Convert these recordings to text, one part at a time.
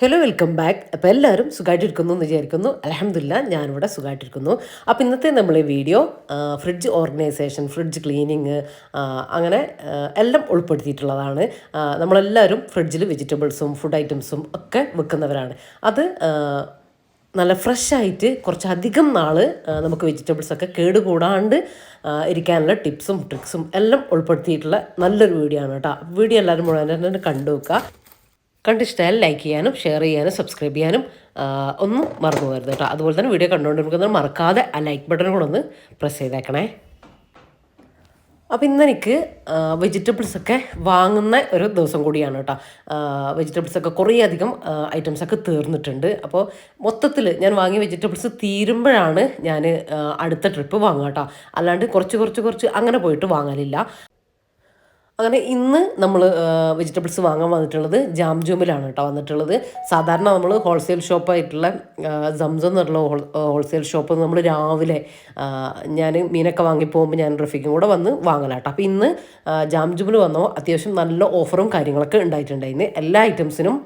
Hello welcome back. അപ്പോൾ എല്ലാവരും സുഖമായിട്ടിരിക്കുന്നു എന്ന് വിചാരിക്കുന്നു. അൽഹംദുലില്ലാ ഞാനിവിടെ സുഖമായിട്ടിരിക്കുന്നു. അപ്പോൾ ഇന്നത്തെ നമ്മളെ video fridge organisation, fridge cleaning, അങ്ങനെ എല്ലാം ഉൾപ്പെടുത്തിയിട്ടുള്ളതാണ്. നമ്മളെല്ലാവരും ഫ്രിഡ്ജിൽ വെജിറ്റബിൾസും ഫുഡ് ഐറ്റംസും ഒക്കെ വെക്കുന്നവരാണ്. അത് നല്ല ഫ്രഷായിട്ട് കുറച്ചധികം നാൾ നമുക്ക് വെജിറ്റബിൾസൊക്കെ കേടുകൂടാണ്ട് ഇരിക്കാനുള്ള ടിപ്സും ട്രിക്സും എല്ലാം ഉൾപ്പെടുത്തിയിട്ടുള്ള നല്ലൊരു വീഡിയോ ആണ് കേട്ടോ. വീഡിയോ എല്ലാവരും മുഴുവൻ തന്നെ കണ്ടു വെക്കുക. കണ്ടിഷ്ടമായാൽ ലൈക്ക് ചെയ്യാനും ഷെയർ ചെയ്യാനും സബ്സ്ക്രൈബ് ചെയ്യാനും ഒന്നും മറന്നു പോകരുത് കേട്ടോ. അതുപോലെ തന്നെ വീഡിയോ കണ്ടുകൊണ്ടിരിക്കുന്നത് മറക്കാതെ ആ ലൈക്ക് ബട്ടൺ കൂടെ ഒന്ന് പ്രസ് ചെയ്തേക്കണേ. അപ്പോൾ ഇന്നെനിക്ക് വെജിറ്റബിൾസൊക്കെ വാങ്ങുന്ന ഒരു ദിവസം കൂടിയാണ് കേട്ടോ. വെജിറ്റബിൾസൊക്കെ കുറേ അധികം ഐറ്റംസൊക്കെ തീർന്നിട്ടുണ്ട്. അപ്പോൾ മൊത്തത്തിൽ ഞാൻ വാങ്ങിയ വെജിറ്റബിൾസ് തീരുമ്പോഴാണ് ഞാൻ അടുത്ത ട്രിപ്പ് വാങ്ങുക കേട്ടോ. അല്ലാണ്ട് കുറച്ച് അങ്ങനെ പോയിട്ട് വാങ്ങലില്ല. അങ്ങനെ ഇന്ന് നമ്മൾ വെജിറ്റബിൾസ് വാങ്ങാൻ വന്നിട്ടുള്ളത് ജാംജൂമിലാണ് കേട്ടോ വന്നിട്ടുള്ളത്. സാധാരണ നമ്മൾ ഹോൾസെയിൽ ഷോപ്പായിട്ടുള്ള സംസം എന്നുള്ള ഹോൾസെയിൽ ഷോപ്പ് നമ്മൾ രാവിലെ ഞാൻ മീനൊക്കെ വാങ്ങി പോകുമ്പോൾ ഞാൻ റഫീഖും കൂടെ വന്ന് വാങ്ങലാട്ടോ. അപ്പോൾ ഇന്ന് ജാംജൂമിൽ വന്നോ അത്യാവശ്യം നല്ല ഓഫറും കാര്യങ്ങളൊക്കെ ഉണ്ടായിട്ടുണ്ടായിരുന്നു. എല്ലാ ഐറ്റംസിനും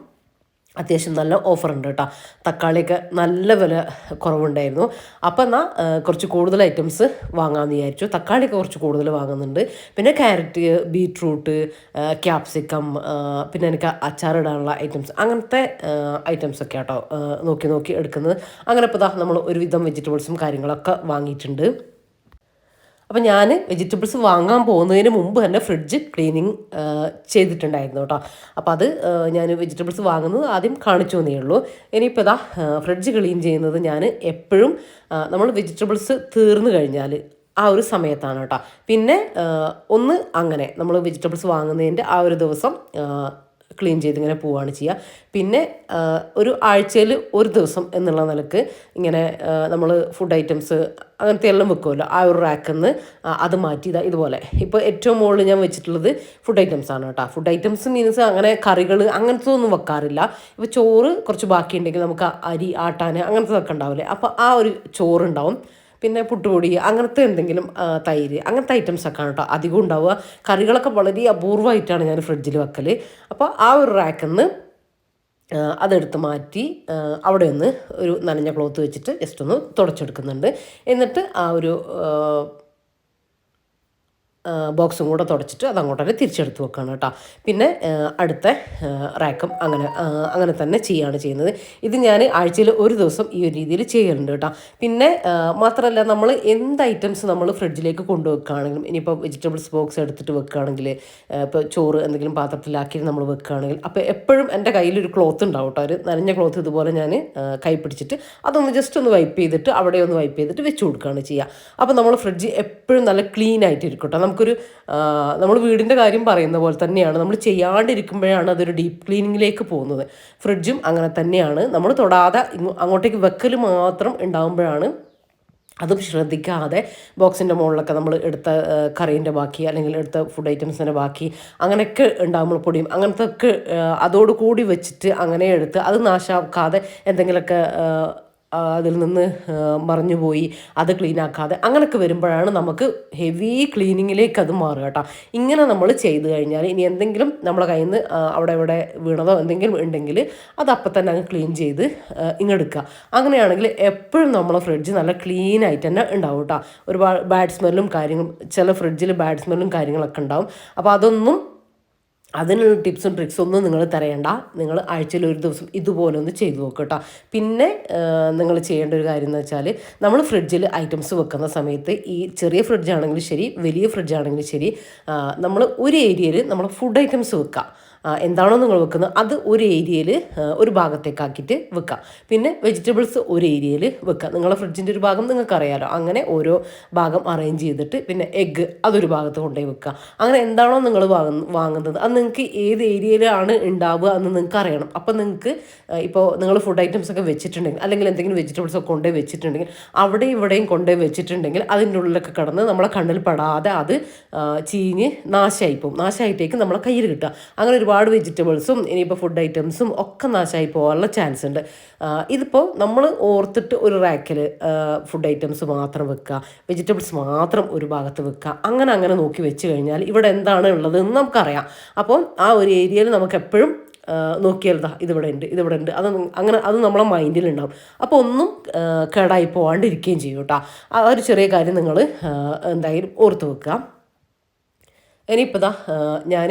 അത്യാവശ്യം നല്ല ഓഫർ ഉണ്ട് കേട്ടോ. തക്കാളിയൊക്കെ നല്ല വില കുറവുണ്ടായിരുന്നു. അപ്പോൾ എന്നാൽ കുറച്ച് കൂടുതൽ ഐറ്റംസ് വാങ്ങാമെന്ന് വിചാരിച്ചു. തക്കാളിയൊക്കെ കുറച്ച് കൂടുതൽ വാങ്ങുന്നുണ്ട്. പിന്നെ ക്യാരറ്റ്, ബീട്രൂട്ട്, ക്യാപ്സിക്കം, പിന്നെ എനിക്ക് അച്ചാറിടാനുള്ള ഐറ്റംസ്, അങ്ങനത്തെ ഐറ്റംസൊക്കെ കേട്ടോ നോക്കി എടുക്കുന്നത്. അങ്ങനെ ഇപ്പോൾ നമ്മൾ ഒരുവിധം വെജിറ്റബിൾസും കാര്യങ്ങളൊക്കെ വാങ്ങിയിട്ടുണ്ട്. അപ്പോൾ ഞാൻ വെജിറ്റബിൾസ് വാങ്ങാൻ പോകുന്നതിന് മുമ്പ് തന്നെ ഫ്രിഡ്ജ് ക്ലീനിങ് ചെയ്തിട്ടുണ്ടായിരുന്നു കേട്ടോ. അപ്പോൾ അത് ഞാൻ വെജിറ്റബിൾസ് വാങ്ങുന്നത് ആദ്യം കാണിച്ചു തന്നേ ഉള്ളൂ. ഇനിയിപ്പോൾ ഫ്രിഡ്ജ് ക്ലീൻ ചെയ്യുന്നത് ഞാൻ എപ്പോഴും നമ്മൾ വെജിറ്റബിൾസ് തീർന്നു കഴിഞ്ഞാൽ ആ ഒരു സമയത്താണ് കേട്ടോ. പിന്നെ ഒന്ന് അങ്ങനെ നമ്മൾ വെജിറ്റബിൾസ് വാങ്ങുന്നതിൻ്റെ ആ ഒരു ദിവസം ക്ലീൻ ചെയ്തിങ്ങനെ പോവുകയാണ് ചെയ്യുക. പിന്നെ ഒരു ആഴ്ചയിൽ ഒരു ദിവസം എന്നുള്ള നിലക്ക് ഇങ്ങനെ നമ്മൾ ഫുഡ് ഐറ്റംസ് അങ്ങനത്തെ എല്ലാം വെക്കുമല്ലോ, ആ ഒരു റാക്കിൽ നിന്ന് അത് മാറ്റി ഇതുപോലെ ഇപ്പോൾ ഏറ്റവും മുകളിൽ ഞാൻ വെച്ചിട്ടുള്ളത് ഫുഡ് ഐറ്റംസ് ആണ് കേട്ടോ. ഫുഡ് ഐറ്റംസ് മീൻസ് അങ്ങനെ കറികൾ അങ്ങനത്തെ ഒന്നും വെക്കാറില്ല. ഇപ്പോൾ ചോറ് കുറച്ച് ബാക്കിയുണ്ടെങ്കിൽ നമുക്ക് അരി ആട്ടാൻ അങ്ങനത്തെ ഉണ്ടാവില്ലേ, അപ്പോൾ ആ ഒരു ചോറുണ്ടാവും. പിന്നെ പുട്ടുപൊടി അങ്ങനത്തെ എന്തെങ്കിലും തൈര് അങ്ങനത്തെ ഐറ്റംസൊക്കെ ആണ് കേട്ടോ അധികം ഉണ്ടാവുക. കറികളൊക്കെ വളരെ അപൂർവമായിട്ടാണ് ഞാൻ ഫ്രിഡ്ജിൽ വെക്കൽ. അപ്പോൾ ആ ഒരു റാക്കിൽ നിന്ന് അതെടുത്ത് മാറ്റി അവിടെ ഒന്ന് ഒരു നനഞ്ഞ ക്ലോത്ത് വെച്ചിട്ട് ജസ്റ്റ് ഒന്ന് തുടച്ചെടുക്കുന്നുണ്ട്. എന്നിട്ട് ആ ഒരു ബോക്സും കൂടെ തുടച്ചിട്ട് അത് അങ്ങോട്ട് തന്നെ തിരിച്ചെടുത്ത് വെക്കുകയാണ് കേട്ടോ. പിന്നെ അടുത്ത റാക്കും അങ്ങനെ തന്നെ ചെയ്യുകയാണ് ചെയ്യുന്നത്. ഇത് ഞാൻ ആഴ്ചയിൽ ഒരു ദിവസം ഈ ഒരു രീതിയിൽ ചെയ്യലുണ്ട് കേട്ടോ. പിന്നെ മാത്രമല്ല നമ്മൾ എന്ത് ഐറ്റംസ് നമ്മൾ ഫ്രിഡ്ജിലേക്ക് കൊണ്ടുവെക്കുകയാണെങ്കിലും, ഇനിയിപ്പോൾ വെജിറ്റബിൾസ് ബോക്സ് എടുത്തിട്ട് വെക്കുകയാണെങ്കിൽ, ഇപ്പോൾ ചോറ് എന്തെങ്കിലും പാത്രത്തിലാക്കി നമ്മൾ വെക്കുകയാണെങ്കിൽ, അപ്പോൾ എപ്പോഴും എൻ്റെ കയ്യിലൊരു ക്ലോത്ത് ഉണ്ടാവും കേട്ടോ. ഒരു നനഞ്ഞ ക്ലോത്ത് ഇതുപോലെ ഞാൻ കൈ പിടിച്ചിട്ട് അതൊന്ന് ജസ്റ്റ് ഒന്ന് വൈപ്പ് ചെയ്തിട്ട് അവിടെ ഒന്ന് വൈപ്പ് ചെയ്തിട്ട് വെച്ച് കൊടുക്കുകയാണ് ചെയ്യുക. അപ്പോൾ നമ്മൾ ഫ്രിഡ്ജ് എപ്പോഴും നല്ല ക്ലീൻ ആയിട്ടിരിക്കും കേട്ടോ. നമ്മൾ വീടിൻ്റെ കാര്യം പറയുന്ന പോലെ തന്നെയാണ്, നമ്മൾ ചെയ്യാണ്ടിരിക്കുമ്പോഴാണ് അതൊരു ഡീപ്പ് ക്ലീനിങ്ങിലേക്ക് പോകുന്നത്. ഫ്രിഡ്ജും അങ്ങനെ തന്നെയാണ്, നമ്മൾ തൊടാതെ അങ്ങോട്ടേക്ക് വെക്കൽ മാത്രം ഉണ്ടാകുമ്പോഴാണ്, അതും ശ്രദ്ധിക്കാതെ ബോക്സിൻ്റെ മുകളിലൊക്കെ നമ്മൾ എടുത്ത കറീൻ്റെ ബാക്കി അല്ലെങ്കിൽ എടുത്ത ഫുഡ് ഐറ്റംസിൻ്റെ ബാക്കി അങ്ങനെയൊക്കെ ഉണ്ടാകുമ്പോൾ പൊടിയും അങ്ങനത്തെ ഒക്കെ അതോടുകൂടി വെച്ചിട്ട് അങ്ങനെ എടുത്ത് അത് നാശാക്കാതെ എന്തെങ്കിലുമൊക്കെ അതിൽ നിന്ന് മറിഞ്ഞു പോയി അത് ക്ലീൻ ആക്കാതെ അങ്ങനെയൊക്കെ വരുമ്പോഴാണ് നമുക്ക് ഹെവി ക്ലീനിങ്ങിലേക്ക് അത് മാറുക കേട്ടോ. ഇങ്ങനെ നമ്മൾ ചെയ്ത് കഴിഞ്ഞാൽ ഇനി എന്തെങ്കിലും നമ്മളെ കയ്യിൽ നിന്ന് അവിടെ ഇവിടെ വീണതോ എന്തെങ്കിലും ഉണ്ടെങ്കിൽ അത് അപ്പം തന്നെ അങ്ങ് ക്ലീൻ ചെയ്ത് ഇങ്ങെടുക്കുക. അങ്ങനെയാണെങ്കിൽ എപ്പോഴും നമ്മളെ ഫ്രിഡ്ജ് നല്ല ക്ലീൻ ആയിട്ട് തന്നെ ഉണ്ടാവും കേട്ടോ. ഒരുപാട് ബാഡ് സ്മെല്ലും കാര്യങ്ങളും, ചില ഫ്രിഡ്ജിൽ ബാഡ് സ്മെല്ലും കാര്യങ്ങളൊക്കെ ഉണ്ടാവും. അപ്പോൾ അതിനുള്ള ടിപ്സും ട്രിക്സും ഒന്നും നിങ്ങൾ തരേണ്ട. നിങ്ങൾ ആഴ്ചയിൽ ഒരു ദിവസം ഇതുപോലെ ഒന്ന് ചെയ്തു നോക്കുക കേട്ടോ. പിന്നെ നിങ്ങൾ ചെയ്യേണ്ട ഒരു കാര്യം എന്ന് വെച്ചാൽ, നമ്മൾ ഫ്രിഡ്ജിൽ ഐറ്റംസ് വെക്കുന്ന സമയത്ത് ഈ ചെറിയ ഫ്രിഡ്ജാണെങ്കിലും ശരി വലിയ ഫ്രിഡ്ജാണെങ്കിലും ശരി, നമ്മൾ ഒരു ഏരിയയിൽ നമ്മൾ ഫുഡ് ഐറ്റംസ് വെക്കുക. എന്താണോ നിങ്ങൾ വെക്കുന്നത് അത് ഒരു ഏരിയയിൽ ഒരു ഭാഗത്തേക്കാക്കിയിട്ട് വെക്കുക. പിന്നെ വെജിറ്റബിൾസ് ഒരു ഏരിയയിൽ വെക്കുക. നിങ്ങളുടെ ഫ്രിഡ്ജിൻ്റെ ഒരു ഭാഗം നിങ്ങൾക്ക് അറിയാമല്ലോ, അങ്ങനെ ഓരോ ഭാഗം അറേഞ്ച് ചെയ്തിട്ട് പിന്നെ എഗ്ഗ് അതൊരു ഭാഗത്ത് കൊണ്ടുപോയി വെക്കുക. അങ്ങനെ എന്താണോ നിങ്ങൾ വാങ്ങുന്നത് അത് നിങ്ങൾക്ക് ഏത് ഏരിയയിലാണ് ഉണ്ടാവുക എന്ന് നിങ്ങൾക്ക് അറിയണം. അപ്പോൾ നിങ്ങൾക്ക് ഇപ്പോൾ നിങ്ങൾ ഫുഡ് ഐറ്റംസ് ഒക്കെ വെച്ചിട്ടുണ്ടെങ്കിൽ അല്ലെങ്കിൽ എന്തെങ്കിലും വെജിറ്റബിൾസ് ഒക്കെ കൊണ്ടുപോയി വെച്ചിട്ടുണ്ടെങ്കിൽ അവിടെ ഇവിടെയും കൊണ്ടുപോയി വെച്ചിട്ടുണ്ടെങ്കിൽ അതിൻ്റെ ഉള്ളിലൊക്കെ കിടന്ന് നമ്മളെ കണ്ണിൽ പെടാതെ അത് ചീഞ്ഞ് നാശമായിട്ടേക്ക് നമ്മളെ കയ്യിൽ കിട്ടുക. അങ്ങനെ ഒരുപാട് വെജിറ്റബിൾസും ഇനിയിപ്പോൾ ഫുഡ് ഐറ്റംസും ഒക്കെ നാശമായി പോകാനുള്ള ചാൻസ് ഉണ്ട്. ഇതിപ്പോൾ നമ്മൾ ഓർത്തിട്ട് ഒരു റാക്കിൽ ഫുഡ് ഐറ്റംസ് മാത്രം വെക്കുക, വെജിറ്റബിൾസ് മാത്രം ഒരു ഭാഗത്ത് വെക്കുക, അങ്ങനെ നോക്കി വെച്ച് കഴിഞ്ഞാൽ ഇവിടെ എന്താണ് ഉള്ളത് എന്ന് നമുക്കറിയാം. അപ്പോൾ ആ ഒരു ഏരിയയിൽ നമുക്ക് എപ്പോഴും നോക്കിയാൽ ഇതിവിടെ ഉണ്ട് അത് അങ്ങനെ അത് നമ്മളെ മൈൻഡിലുണ്ടാവും. അപ്പോൾ ഒന്നും കേടായി പോകാണ്ടിരിക്കുകയും ചെയ്യും കേട്ടോ. ആ ഒരു ചെറിയ കാര്യം നിങ്ങൾ എന്തായാലും ഓർത്ത് വെക്കുക. ഇനിയിപ്പോൾ ഞാൻ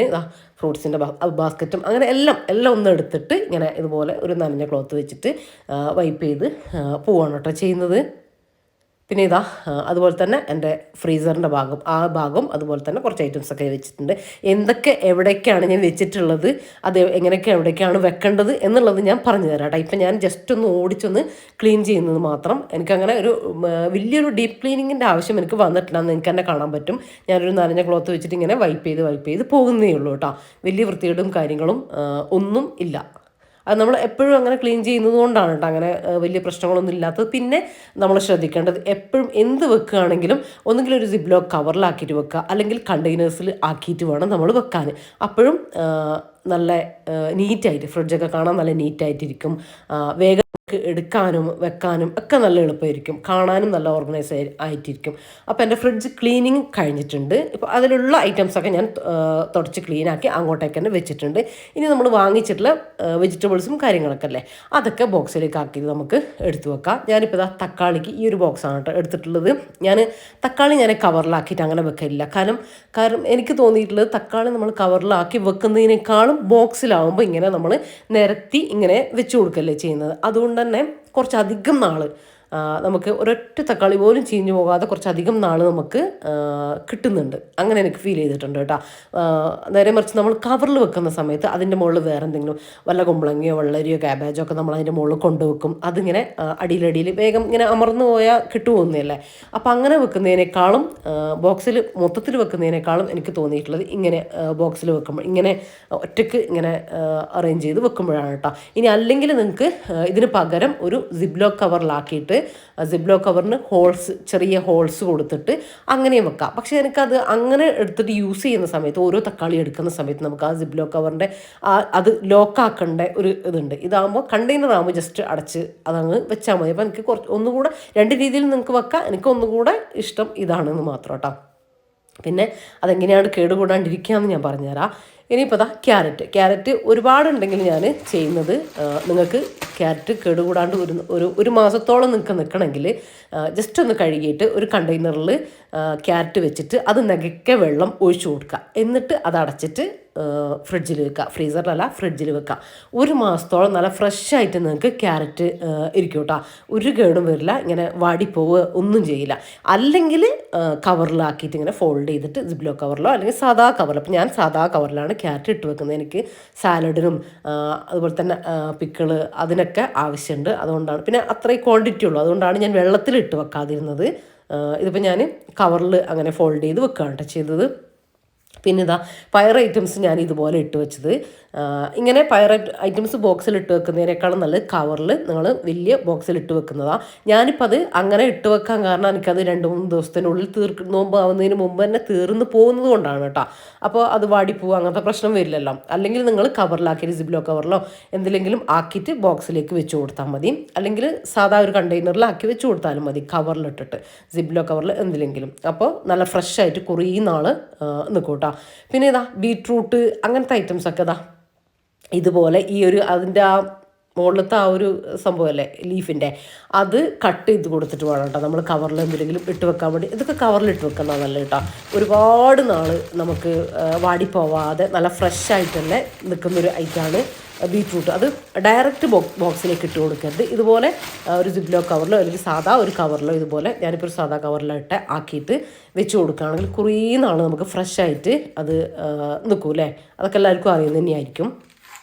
ഫ്രൂട്ട്സിൻ്റെ ബാസ്ക്കറ്റും അങ്ങനെ എല്ലാം ഒന്ന് എടുത്തിട്ട് ഇങ്ങനെ ഇതുപോലെ ഒരു നനഞ്ഞ ക്ലോത്ത് വെച്ചിട്ട് വൈപ്പ് ചെയ്ത് പോവാണ് കേട്ടോ ചെയ്യുന്നത്. പിന്നെ അതുപോലെ തന്നെ എൻ്റെ ഫ്രീസറിൻ്റെ ആ ഭാഗം അതുപോലെ തന്നെ കുറച്ച് ഐറ്റംസൊക്കെ വെച്ചിട്ടുണ്ട്. എന്തൊക്കെ എവിടേക്കാണ് ഞാൻ വെച്ചിട്ടുള്ളത്, അത് എങ്ങനെയൊക്കെ എവിടേക്കാണ് വെക്കേണ്ടത് എന്നുള്ളത് ഞാൻ പറഞ്ഞു തരാം കേട്ടോ. ഇപ്പം ഞാൻ ജസ്റ്റ് ഒന്ന് ഓടിച്ചൊന്ന് ക്ലീൻ ചെയ്യുന്നത് മാത്രം. എനിക്കങ്ങനെ ഒരു വലിയൊരു ഡീപ്പ് ക്ലീനിങ്ങിൻ്റെ ആവശ്യം എനിക്ക് വന്നിട്ടില്ല എന്ന് എനിക്ക് തന്നെ കാണാൻ പറ്റും. ഞാനൊരു നനഞ്ഞ ക്ലോത്ത് വെച്ചിട്ട് ഇങ്ങനെ വൈപ്പ് ചെയ്ത് പോകുന്നേ ഉള്ളൂ കേട്ടോ. വലിയ വൃത്തികേടും കാര്യങ്ങളും ഒന്നും ഇല്ല. അത് നമ്മൾ എപ്പോഴും അങ്ങനെ ക്ലീൻ ചെയ്യുന്നത് കൊണ്ടാണ് കേട്ടോ അങ്ങനെ വലിയ പ്രശ്നങ്ങളൊന്നും ഇല്ലാത്തത്. പിന്നെ നമ്മൾ ശ്രദ്ധിക്കേണ്ടത് എപ്പോഴും എന്ത് വെക്കുകയാണെങ്കിലും ഒന്നുകിൽ ഒരു സിബ്ലോക്ക് കവറിലാക്കിയിട്ട് വെക്കുക, അല്ലെങ്കിൽ കണ്ടെയ്നേഴ്സിൽ ആക്കിയിട്ട് വേണം നമ്മൾ വെക്കാൻ. അപ്പോഴും നല്ല നീറ്റായിട്ട് ഫ്രിഡ്ജൊക്കെ കാണാൻ നല്ല നീറ്റായിട്ടിരിക്കും. വേഗം എടുക്കാനും വെക്കാനും ഒക്കെ നല്ല എളുപ്പമായിരിക്കും, കാണാനും നല്ല ഓർഗനൈസ് ആയിട്ടിരിക്കും. അപ്പോൾ എൻ്റെ ഫ്രിഡ്ജ് ക്ലീനിങ് കഴിഞ്ഞിട്ടുണ്ട്. ഇപ്പോൾ അതിലുള്ള ഐറ്റംസൊക്കെ ഞാൻ തുടച്ച് ക്ലീനാക്കി അങ്ങോട്ടേക്ക് തന്നെ വെച്ചിട്ടുണ്ട്. ഇനി നമ്മൾ വാങ്ങിച്ചിട്ടുള്ള വെജിറ്റബിൾസും കാര്യങ്ങളൊക്കെ അല്ലേ, അതൊക്കെ ബോക്സിലേക്ക് ആക്കി നമുക്ക് എടുത്തു വെക്കാം. ഞാനിപ്പോൾ തക്കാളിക്ക് ഈ ഒരു ബോക്സാണ് കേട്ടോ എടുത്തിട്ടുള്ളത്. തക്കാളി ഞാൻ കവറിലാക്കിയിട്ട് അങ്ങനെ വെക്കില്ല. കാരണം എനിക്ക് തോന്നിയിട്ടുള്ളത് തക്കാളി നമ്മൾ കവറിലാക്കി വെക്കുന്നതിനേക്കാളും ബോക്സിലാവുമ്പോൾ ഇങ്ങനെ നമ്മൾ നിരത്തി ഇങ്ങനെ വെച്ച് കൊടുക്കല്ലേ ചെയ്യുന്നത്. അതുകൊണ്ട് തന്നെ കുറച്ചധികം നാൾ നമുക്ക് ഒരൊറ്റ തക്കാളി പോലും ചീഞ്ഞു പോകാതെ കുറച്ചധികം നാൾ നമുക്ക് കിട്ടുന്നുണ്ട്. അങ്ങനെ എനിക്ക് ഫീൽ ചെയ്തിട്ടുണ്ട് കേട്ടോ. നേരെ മറിച്ച് നമ്മൾ കവറിൽ വെക്കുന്ന സമയത്ത് അതിൻ്റെ മുകളിൽ വേറെ എന്തെങ്കിലും വല്ല കുമ്പളങ്ങയോ വെള്ളരിയോ ക്യാബേജോ ഒക്കെ നമ്മൾ അതിൻ്റെ മുകളിൽ കൊണ്ടുവെക്കും. അതിങ്ങനെ അടിയിലടിയിൽ വേഗം ഇങ്ങനെ അമർന്നു പോയാൽ കിട്ടുമോന്നല്ലേ. അപ്പം അങ്ങനെ വെക്കുന്നതിനേക്കാളും ബോക്സിൽ മൊത്തത്തിൽ വെക്കുന്നതിനേക്കാളും എനിക്ക് തോന്നിയിട്ടുള്ളത് ഇങ്ങനെ ബോക്സിൽ വെക്കുമ്പോൾ ഇങ്ങനെ ഒറ്റയ്ക്ക് ഇങ്ങനെ അറേഞ്ച് ചെയ്ത് വെക്കുമ്പോഴാണ് കേട്ടോ. ഇനി അല്ലെങ്കിൽ നിങ്ങൾക്ക് ഇതിന് പകരം ഒരു സിബ്ലോക്ക് കവറിലാക്കിയിട്ട് സിബ്ലോക്ക് കവറിന് ചെറിയ ഹോൾസ് കൊടുത്തിട്ട് അങ്ങനെയും വെക്കാം. പക്ഷേ എനിക്കത് അങ്ങനെ എടുത്തിട്ട് യൂസ് ചെയ്യുന്ന സമയത്ത് ഓരോ തക്കാളി എടുക്കുന്ന സമയത്ത് നമുക്ക് ആ സിബ്ലോക്ക് കവറിൻ്റെ അത് ലോക്കാക്കേണ്ട ഒരു ഇതുണ്ട്. ഇതാകുമ്പോൾ കണ്ടെയ്നർ ആകുമ്പോൾ ജസ്റ്റ് അടച്ച് അതങ്ങ് വെച്ചാൽ മതി. അപ്പോൾ എനിക്ക് ഒന്നുകൂടെ രണ്ട് രീതിയിൽ നിങ്ങൾക്ക് വെക്കാം. എനിക്ക് ഒന്നുകൂടെ ഇഷ്ടം ഇതാണെന്ന് മാത്രം കേട്ടോ. പിന്നെ അതെങ്ങനെയാണ് കേടുകൂടാണ്ടിരിക്കുകയെന്ന് ഞാൻ പറഞ്ഞുതരാം. ഇനിയിപ്പോൾ ക്യാരറ്റ് ഒരുപാടുണ്ടെങ്കിൽ ഞാൻ ചെയ്യുന്നത്, നിങ്ങൾക്ക് ക്യാരറ്റ് കേടുകൂടാണ്ട് ഒരു മാസത്തോളം നിങ്ങൾക്ക് നിൽക്കണമെങ്കിൽ ജസ്റ്റ് ഒന്ന് കഴുകിയിട്ട് ഒരു കണ്ടെയ്നറിൽ ക്യാരറ്റ് വെച്ചിട്ട് അത് നകയ്ക്ക വെള്ളം ഒഴിച്ചു കൊടുക്കുക. എന്നിട്ട് അത് അടച്ചിട്ട് ഫ്രിഡ്ജിൽ വെക്കുക. ഫ്രീസറിലല്ല, ഫ്രിഡ്ജിൽ വെക്കുക. ഒരു മാസത്തോളം നല്ല ഫ്രഷായിട്ട് നിങ്ങൾക്ക് ക്യാരറ്റ് ഇരിക്കും കേട്ടോ. ഒരു കേടും വരില്ല, ഇങ്ങനെ വാടിപ്പോവുക ഒന്നും ചെയ്യില്ല. അല്ലെങ്കിൽ കവറിലാക്കിയിട്ട് ഇങ്ങനെ ഫോൾഡ് ചെയ്തിട്ട് സിബ്ലോ കവറിലോ അല്ലെങ്കിൽ സാധാ കവറിലോ. അപ്പോൾ ഞാൻ സാധാ കവറിലാണ് ക്യാരറ്റ് ഇട്ട് വെക്കുന്നത്. എനിക്ക് സാലഡിനും അതുപോലെ തന്നെ പിക്കിള് അതിനൊക്കെ ആവശ്യമുണ്ട്. അതുകൊണ്ടാണ്, പിന്നെ അത്രയും ക്വാണ്ടിറ്റി ഉള്ളൂ, അതുകൊണ്ടാണ് ഞാൻ വെള്ളത്തിലിട്ട് വെക്കാതിരുന്നത്. ഇതിപ്പോൾ ഞാൻ കവറിൽ അങ്ങനെ ഫോൾഡ് ചെയ്ത് വെക്കുകയാണ് കേട്ടോ ചെയ്തത്. പിന്നെ പയർ ഐറ്റംസ് ഞാൻ ഇതുപോലെ ഇട്ട് വെച്ചത്. ഇങ്ങനെ പയർ ഐറ്റംസ് ബോക്സിൽ ഇട്ട് വെക്കുന്നതിനേക്കാളും നല്ലത് കവറിൽ നിങ്ങൾ വലിയ ബോക്സിൽ ഇട്ട് വെക്കുന്നതാണ്. ഞാനിപ്പോൾ അത് അങ്ങനെ ഇട്ട് വെക്കാൻ കാരണം എനിക്കത് 2-3 ദിവസത്തിനുള്ളിൽ നോമ്പ് ആവുന്നതിന് മുമ്പ് തന്നെ തീർന്നു പോകുന്നത് കൊണ്ടാണ് കേട്ടോ. അപ്പോൾ അത് വാടിപ്പോവുക അങ്ങനത്തെ പ്രശ്നം വരില്ലല്ലോ. അല്ലെങ്കിൽ നിങ്ങൾ കവറിലാക്കിയിട്ട് സിബ്ലോ കവറിലോ എന്തിലെങ്കിലും ആക്കിയിട്ട് ബോക്സിലേക്ക് വെച്ച് കൊടുത്താൽ മതി. അല്ലെങ്കിൽ സാധാ ഒരു കണ്ടെയ്നറിലാക്കി വെച്ച് കൊടുത്താലും മതി, കവറിലിട്ടിട്ട് സിബ്ലോ കവറിൽ എന്തിലെങ്കിലും. അപ്പോൾ നല്ല ഫ്രഷ് ആയിട്ട് കുറേ നാൾ നിൽക്കും കേട്ടോ. പിന്നെ ബീട്രൂട്ട് അങ്ങനത്തെ ഐറ്റംസൊക്കെ ഇതുപോലെ ഈ ഒരു അതിൻ്റെ ആ മുകളിലത്തെ ആ ഒരു സംഭവമല്ലേ ലീഫിൻ്റെ, അത് കട്ട് ചെയ്ത് കൊടുത്തിട്ട് വേണം കേട്ടോ നമ്മൾ കവറിൽ എന്തെങ്കിലും ഇട്ട് വെക്കാൻ വേണ്ടി. ഇതൊക്കെ കവറിലിട്ട് വെക്കുന്നതാണ് നല്ല കേട്ടോ. ഒരുപാട് നാൾ നമുക്ക് വാടിപ്പോവാതെ നല്ല ഫ്രഷ് ആയിട്ട് തന്നെ നിൽക്കുന്നൊരു ഐറ്റമാണ് ബീട്രൂട്ട്. അത് ഡയറക്റ്റ് ബോക്സിലേക്ക് ഇട്ട് കൊടുക്കരുത്. ഇതുപോലെ ഒരു സിബ്ലോ കവറിലോ അല്ലെങ്കിൽ സാധാ ഒരു കവറിലോ ഇതുപോലെ ഞാനിപ്പോൾ ഒരു സാധാ കവറിലിട്ട് ആക്കിയിട്ട് വെച്ച് കൊടുക്കുകയാണെങ്കിൽ കുറേ നാൾ നമുക്ക് ഫ്രഷ് ആയിട്ട് അത് നിൽക്കും അല്ലേ. അതൊക്കെ എല്ലാവർക്കും അറിയുന്നത് തന്നെയായിരിക്കും.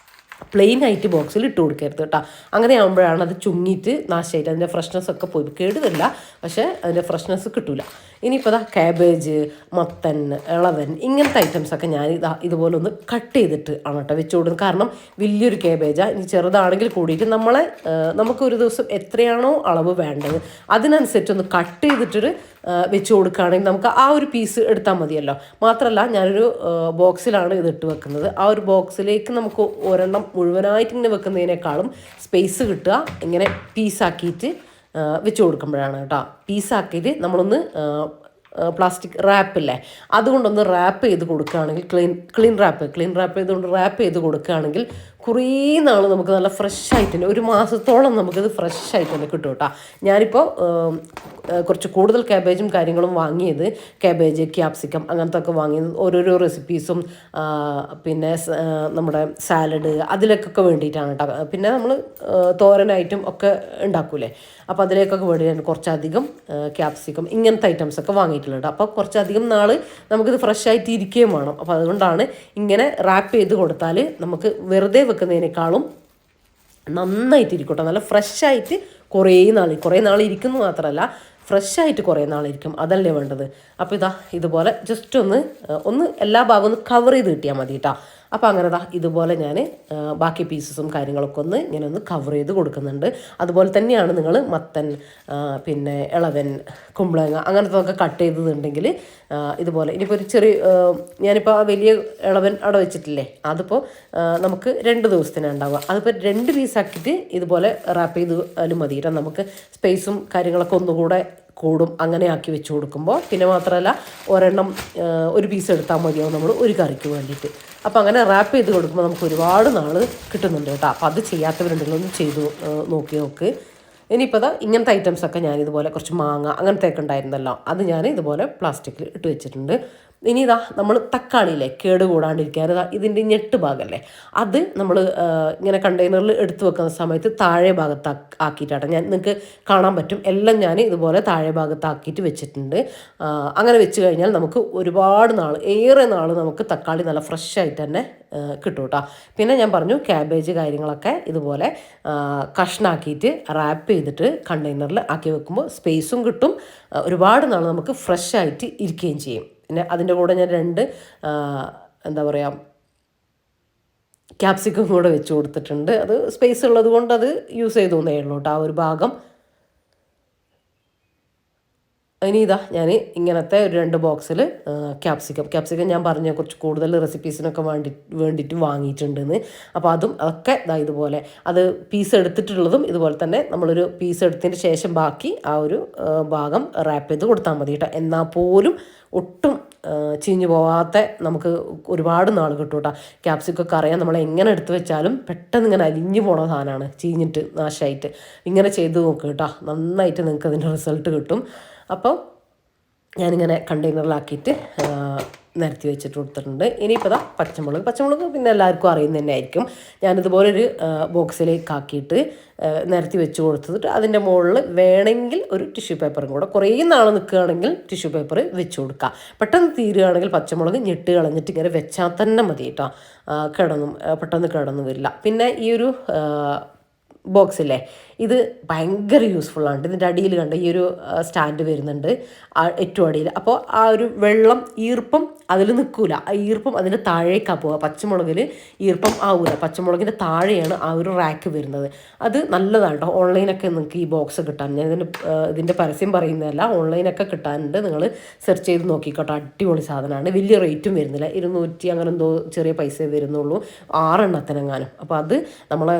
പ്ലെയിൻ ആയിട്ട് ബോക്സിൽ ഇട്ട് കൊടുക്കരുത് കേട്ടോ. അങ്ങനെ ആകുമ്പോഴാണ് അത് ചുങ്ങിയിട്ട് നാശമായിട്ട് അതിൻ്റെ ഫ്രഷ്നെസ് ഒക്കെ പോയി കേടുവരില്ല, പക്ഷേ അതിൻ്റെ ഫ്രഷ്നെസ് കിട്ടില്ല. ഇനിയിപ്പോൾ കാബേജ്, മത്തൻ, ഇളവൻ ഇങ്ങനത്തെ ഐറ്റംസൊക്കെ ഞാൻ ഇതുപോലെ ഒന്ന് കട്ട് ചെയ്തിട്ട് ആണ് കേട്ടോ വെച്ച് കൊടുക്കുന്നത്. കാരണം വലിയൊരു കാബേജാണ്, ഇനി ചെറുതാണെങ്കിൽ കൂടിയിട്ട് നമുക്കൊരു ദിവസം എത്രയാണോ അളവ് വേണ്ടത് അതിനനുസരിച്ച് ഒന്ന് കട്ട് ചെയ്തിട്ടൊരു വെച്ച് കൊടുക്കുകയാണെങ്കിൽ നമുക്ക് ആ ഒരു പീസ് എടുത്താൽ മതിയല്ലോ. മാത്രമല്ല ഞാനൊരു ബോക്സിലാണ് ഇതിട്ട് വെക്കുന്നത്. ആ ഒരു ബോക്സിലേക്ക് നമുക്ക് ഒരെണ്ണം മുഴുവനായിട്ട് ഇങ്ങനെ വെക്കുന്നതിനേക്കാളും സ്പേസ് കിട്ടുക ഇങ്ങനെ പീസാക്കിയിട്ട് വെച്ച് കൊടുക്കുമ്പോഴാണ് കേട്ടോ. പീസാക്കിയിട്ട് നമ്മളൊന്ന് പ്ലാസ്റ്റിക് റാപ്പില്ലേ അതുകൊണ്ടൊന്ന് റാപ്പ് ചെയ്ത് കൊടുക്കുകയാണെങ്കിൽ ക്ലീൻ റാപ്പ് ചെയ്തുകൊണ്ട് റാപ്പ് ചെയ്ത് കൊടുക്കുകയാണെങ്കിൽ കുറേ നാൾ നമുക്ക് നല്ല ഫ്രഷ് ആയിട്ട് തന്നെ, ഒരു മാസത്തോളം നമുക്കിത് ഫ്രഷ് ആയിട്ട് തന്നെ കിട്ടും കേട്ടോ. ഞാനിപ്പോൾ കുറച്ച് കൂടുതൽ ക്യാബേജും കാര്യങ്ങളും വാങ്ങിയത്, ക്യാബേജ്, ക്യാപ്സിക്കം അങ്ങനത്തെ ഒക്കെ വാങ്ങിയത് ഓരോരോ റെസിപ്പീസും പിന്നെ നമ്മുടെ സാലഡ് അതിലേക്കൊക്കെ വേണ്ടിയിട്ടാണ് കേട്ടോ. പിന്നെ നമ്മൾ തോരനായിട്ടും ഒക്കെ ഉണ്ടാക്കൂലേ, അപ്പോൾ അതിലേക്കൊക്കെ വേണ്ടിയിട്ടാണ് കുറച്ചധികം ക്യാപ്സിക്കം ഇങ്ങനത്തെ ഐറ്റംസൊക്കെ വാങ്ങിയിട്ടുള്ളത്. അപ്പോൾ കുറച്ചധികം നാൾ നമുക്കിത് ഫ്രഷ് ആയിട്ട് ഇരിക്കുകയും വേണം. അപ്പോൾ അതുകൊണ്ടാണ് ഇങ്ങനെ റാപ്പ് ചെയ്ത് കൊടുത്താൽ നമുക്ക് വെറുതെ വെക്കുന്നതിനേക്കാളും നന്നായിട്ട് ഇരിക്കട്ടെ, നല്ല ഫ്രഷായിട്ട് കുറേ നാൾ ഇരിക്കുന്നു മാത്രമല്ല ഫ്രഷായിട്ട് കുറേ നാളിരിക്കും, അതല്ലേ വേണ്ടത്. അപ്പോൾ ഇതുപോലെ ജസ്റ്റ് ഒന്ന് എല്ലാ ഭാഗവും ഒന്ന് കവർ ചെയ്ത് കിട്ടിയാൽ മതി കേട്ടോ. അപ്പോൾ അങ്ങനെ ഇതുപോലെ ഞാൻ ബാക്കി പീസസും കാര്യങ്ങളൊക്കെ ഇങ്ങനെ ഒന്ന് കവർ ചെയ്ത് കൊടുക്കുന്നുണ്ട്. അതുപോലെ തന്നെയാണ് നിങ്ങൾ മത്തൻ, പിന്നെ ഇളവൻ, കുമ്പളങ്ങ അങ്ങനത്തെ ഒക്കെ കട്ട് ചെയ്തതുണ്ടെങ്കിൽ ഇതുപോലെ. ഇനിയിപ്പോൾ ഒരു ചെറിയ ഞാനിപ്പോൾ ആ വലിയ ഇളവൻ അവിടെ വെച്ചിട്ടില്ലേ, അതിപ്പോൾ നമുക്ക് 2 ദിവസത്തിനാണ് ഉണ്ടാവുക. അതിപ്പോൾ 2 പീസാക്കിയിട്ട് ഇതുപോലെ റാപ്പ് ചെയ്താലും മതി കേട്ടോ. നമുക്ക് സ്പേസും കാര്യങ്ങളൊക്കെ ഒന്നുകൂടെ കൂടും അങ്ങനെ ആക്കി വെച്ച് കൊടുക്കുമ്പോൾ. പിന്നെ മാത്രമല്ല ഒരെണ്ണം ഒരു പീസ് എടുത്താൽ മതിയാവും നമ്മൾ ഒരു കറിക്ക് വേണ്ടിയിട്ട്. അപ്പോൾ അങ്ങനെ റാപ്പ് ചെയ്ത് കൊടുക്കുമ്പോൾ നമുക്ക് ഒരുപാട് നാൾ കിട്ടുന്നുണ്ട് കേട്ടോ. അപ്പോൾ അത് ചെയ്യാത്തവരുണ്ടെങ്കിൽ ഒന്ന് ചെയ്തു നോക്ക്. ഇനിയിപ്പോൾ ഇങ്ങനത്തെ ഐറ്റംസൊക്കെ ഞാനിതുപോലെ കുറച്ച് മാങ്ങ അങ്ങനത്തെയൊക്കെ ഉണ്ടായിരുന്നല്ലോ, അത് ഞാൻ ഇതുപോലെ പ്ലാസ്റ്റിക്കിൽ ഇട്ട് വെച്ചിട്ടുണ്ട്. ഇനി നമ്മൾ തക്കാളിയില്ലേ കേട് കൂടാണ്ടിരിക്കാൻ ഇതിൻ്റെ ഞെട്ട് ഭാഗമല്ലേ, അത് നമ്മൾ ഇങ്ങനെ കണ്ടെയ്നറിൽ എടുത്തു വെക്കുന്ന സമയത്ത് താഴെ ഭാഗത്ത് ആക്കിയിട്ടാണ് ഞാൻ, നിങ്ങൾക്ക് കാണാൻ പറ്റും എല്ലാം ഞാൻ ഇതുപോലെ താഴെ ഭാഗത്താക്കിയിട്ട് വെച്ചിട്ടുണ്ട്. അങ്ങനെ വെച്ച് കഴിഞ്ഞാൽ നമുക്ക് ഒരുപാട് നാൾ, ഏറെ നാൾ നമുക്ക് തക്കാളി നല്ല ഫ്രഷ് ആയിട്ട് തന്നെ കിട്ടും കേട്ടോ. പിന്നെ ഞാൻ പറഞ്ഞു ക്യാബേജ് കാര്യങ്ങളൊക്കെ ഇതുപോലെ കഷ്ണാക്കിയിട്ട് റാപ്പ് ചെയ്തിട്ട് കണ്ടെയ്നറിൽ ആക്കി വെക്കുമ്പോൾ സ്പേസും കിട്ടും, ഒരുപാട് നാൾ നമുക്ക് ഫ്രഷ് ആയിട്ട് ഇരിക്കുകയും ചെയ്യും. പിന്നെ അതിൻ്റെ കൂടെ ഞാൻ 2 എന്താ പറയുക ക്യാപ്സിക്കം കൂടെ വെച്ച് കൊടുത്തിട്ടുണ്ട്. അത് സ്പേസ് ഉള്ളത് കൊണ്ട് അത് യൂസ് ചെയ്തു തന്നേ ഉള്ളൂ കേട്ടോ, ആ ഒരു ഭാഗം. ഇനി ഞാൻ ഇങ്ങനത്തെ ഒരു 2 ബോക്സിൽ ക്യാപ്സിക്കം ഞാൻ പറഞ്ഞ കുറച്ച് കൂടുതൽ റെസിപ്പീസിനൊക്കെ വേണ്ടിയിട്ട് വാങ്ങിയിട്ടുണ്ടെന്ന്. അപ്പോൾ അതൊക്കെ ഇതുപോലെ അത് പീസ് എടുത്തിട്ടുള്ളതും ഇതുപോലെ തന്നെ നമ്മളൊരു പീസ് എടുത്തതിന് ശേഷം ബാക്കി ആ ഒരു ഭാഗം റാപ്പ് ചെയ്ത് കൊടുത്താൽ മതി കേട്ടോ. എന്നാൽ പോലും ഒട്ടും ചീഞ്ഞു പോവാത്ത നമുക്ക് ഒരുപാട് നാൾ കിട്ടും കേട്ടോ. ക്യാപ്സിക്കൊക്കെ അറിയാം, നമ്മൾ എങ്ങനെ എടുത്ത് വെച്ചാലും പെട്ടെന്ന് ഇങ്ങനെ അലിഞ്ഞു പോണ സാധനമാണ്, ചീഞ്ഞിട്ട് നാശമായിട്ട്. ഇങ്ങനെ ചെയ്ത് നോക്കുക കേട്ടോ, നന്നായിട്ട് നിങ്ങൾക്ക് അതിൻ്റെ റിസൾട്ട് കിട്ടും. അപ്പോൾ ഞാനിങ്ങനെ കണ്ടെയ്നറിലാക്കിയിട്ട് നിരത്തി വെച്ചിട്ട് കൊടുത്തിട്ടുണ്ട്. ഇനിയിപ്പോൾ പച്ചമുളക് പിന്നെ എല്ലാവർക്കും അറിയുന്നത് തന്നെ ആയിരിക്കും. ഞാനിതുപോലൊരു ബോക്സിലേക്ക് ആക്കിയിട്ട് നിരത്തി വെച്ച് കൊടുത്തിട്ട് അതിൻ്റെ മുകളിൽ വേണമെങ്കിൽ ഒരു ടിഷ്യൂ പേപ്പറും കൂടെ, കുറേ നാൾ നിൽക്കുകയാണെങ്കിൽ ടിഷ്യൂ പേപ്പർ വെച്ച് കൊടുക്കുക. പെട്ടെന്ന് തീരുകയാണെങ്കിൽ പച്ചമുളക് ഞെട്ട് കളഞ്ഞിട്ട് ഇങ്ങനെ വെച്ചാൽ തന്നെ മതി കേട്ടോ, പെട്ടെന്ന് കിടന്നു വരില്ല. പിന്നെ ഈ ഒരു ബോക്സില്ലേ, ഇത് ഭയങ്കര യൂസ്ഫുള്ളാണ്. ഇതിൻ്റെ അടിയിൽ കണ്ട ഈ ഒരു സ്റ്റാൻഡ് വരുന്നുണ്ട് ഏറ്റവും അടിയിൽ. അപ്പോൾ ആ ഒരു വെള്ളം ഈർപ്പം അതിൽ നിൽക്കില്ല, ആ ഈർപ്പം അതിൻ്റെ താഴേക്കാണ് പോവുക. പച്ചമുളകിൽ ഈർപ്പം ആവില്ല, പച്ചമുളകിൻ്റെ താഴെയാണ് ആ ഒരു റാക്ക് വരുന്നത്. അത് നല്ലതാണ് കേട്ടോ. ഓൺലൈനൊക്കെ നിങ്ങൾക്ക് ഈ ബോക്സ് കിട്ടാൻ, ഞാൻ ഇതിൻ്റെ പരസ്യം പറയുന്നതല്ല, ഓൺലൈനൊക്കെ കിട്ടാനുണ്ട്, നിങ്ങൾ സെർച്ച് ചെയ്ത് നോക്കിക്കോട്ടെ. അടിപൊളി സാധനമാണ്, വലിയ റേറ്റും വരുന്നില്ല, 200 അങ്ങനെ എന്തോ ചെറിയ പൈസ വരുന്നുള്ളൂ, 6 എണ്ണത്തിനെങ്ങാനും. അപ്പോൾ അത് നമ്മളെ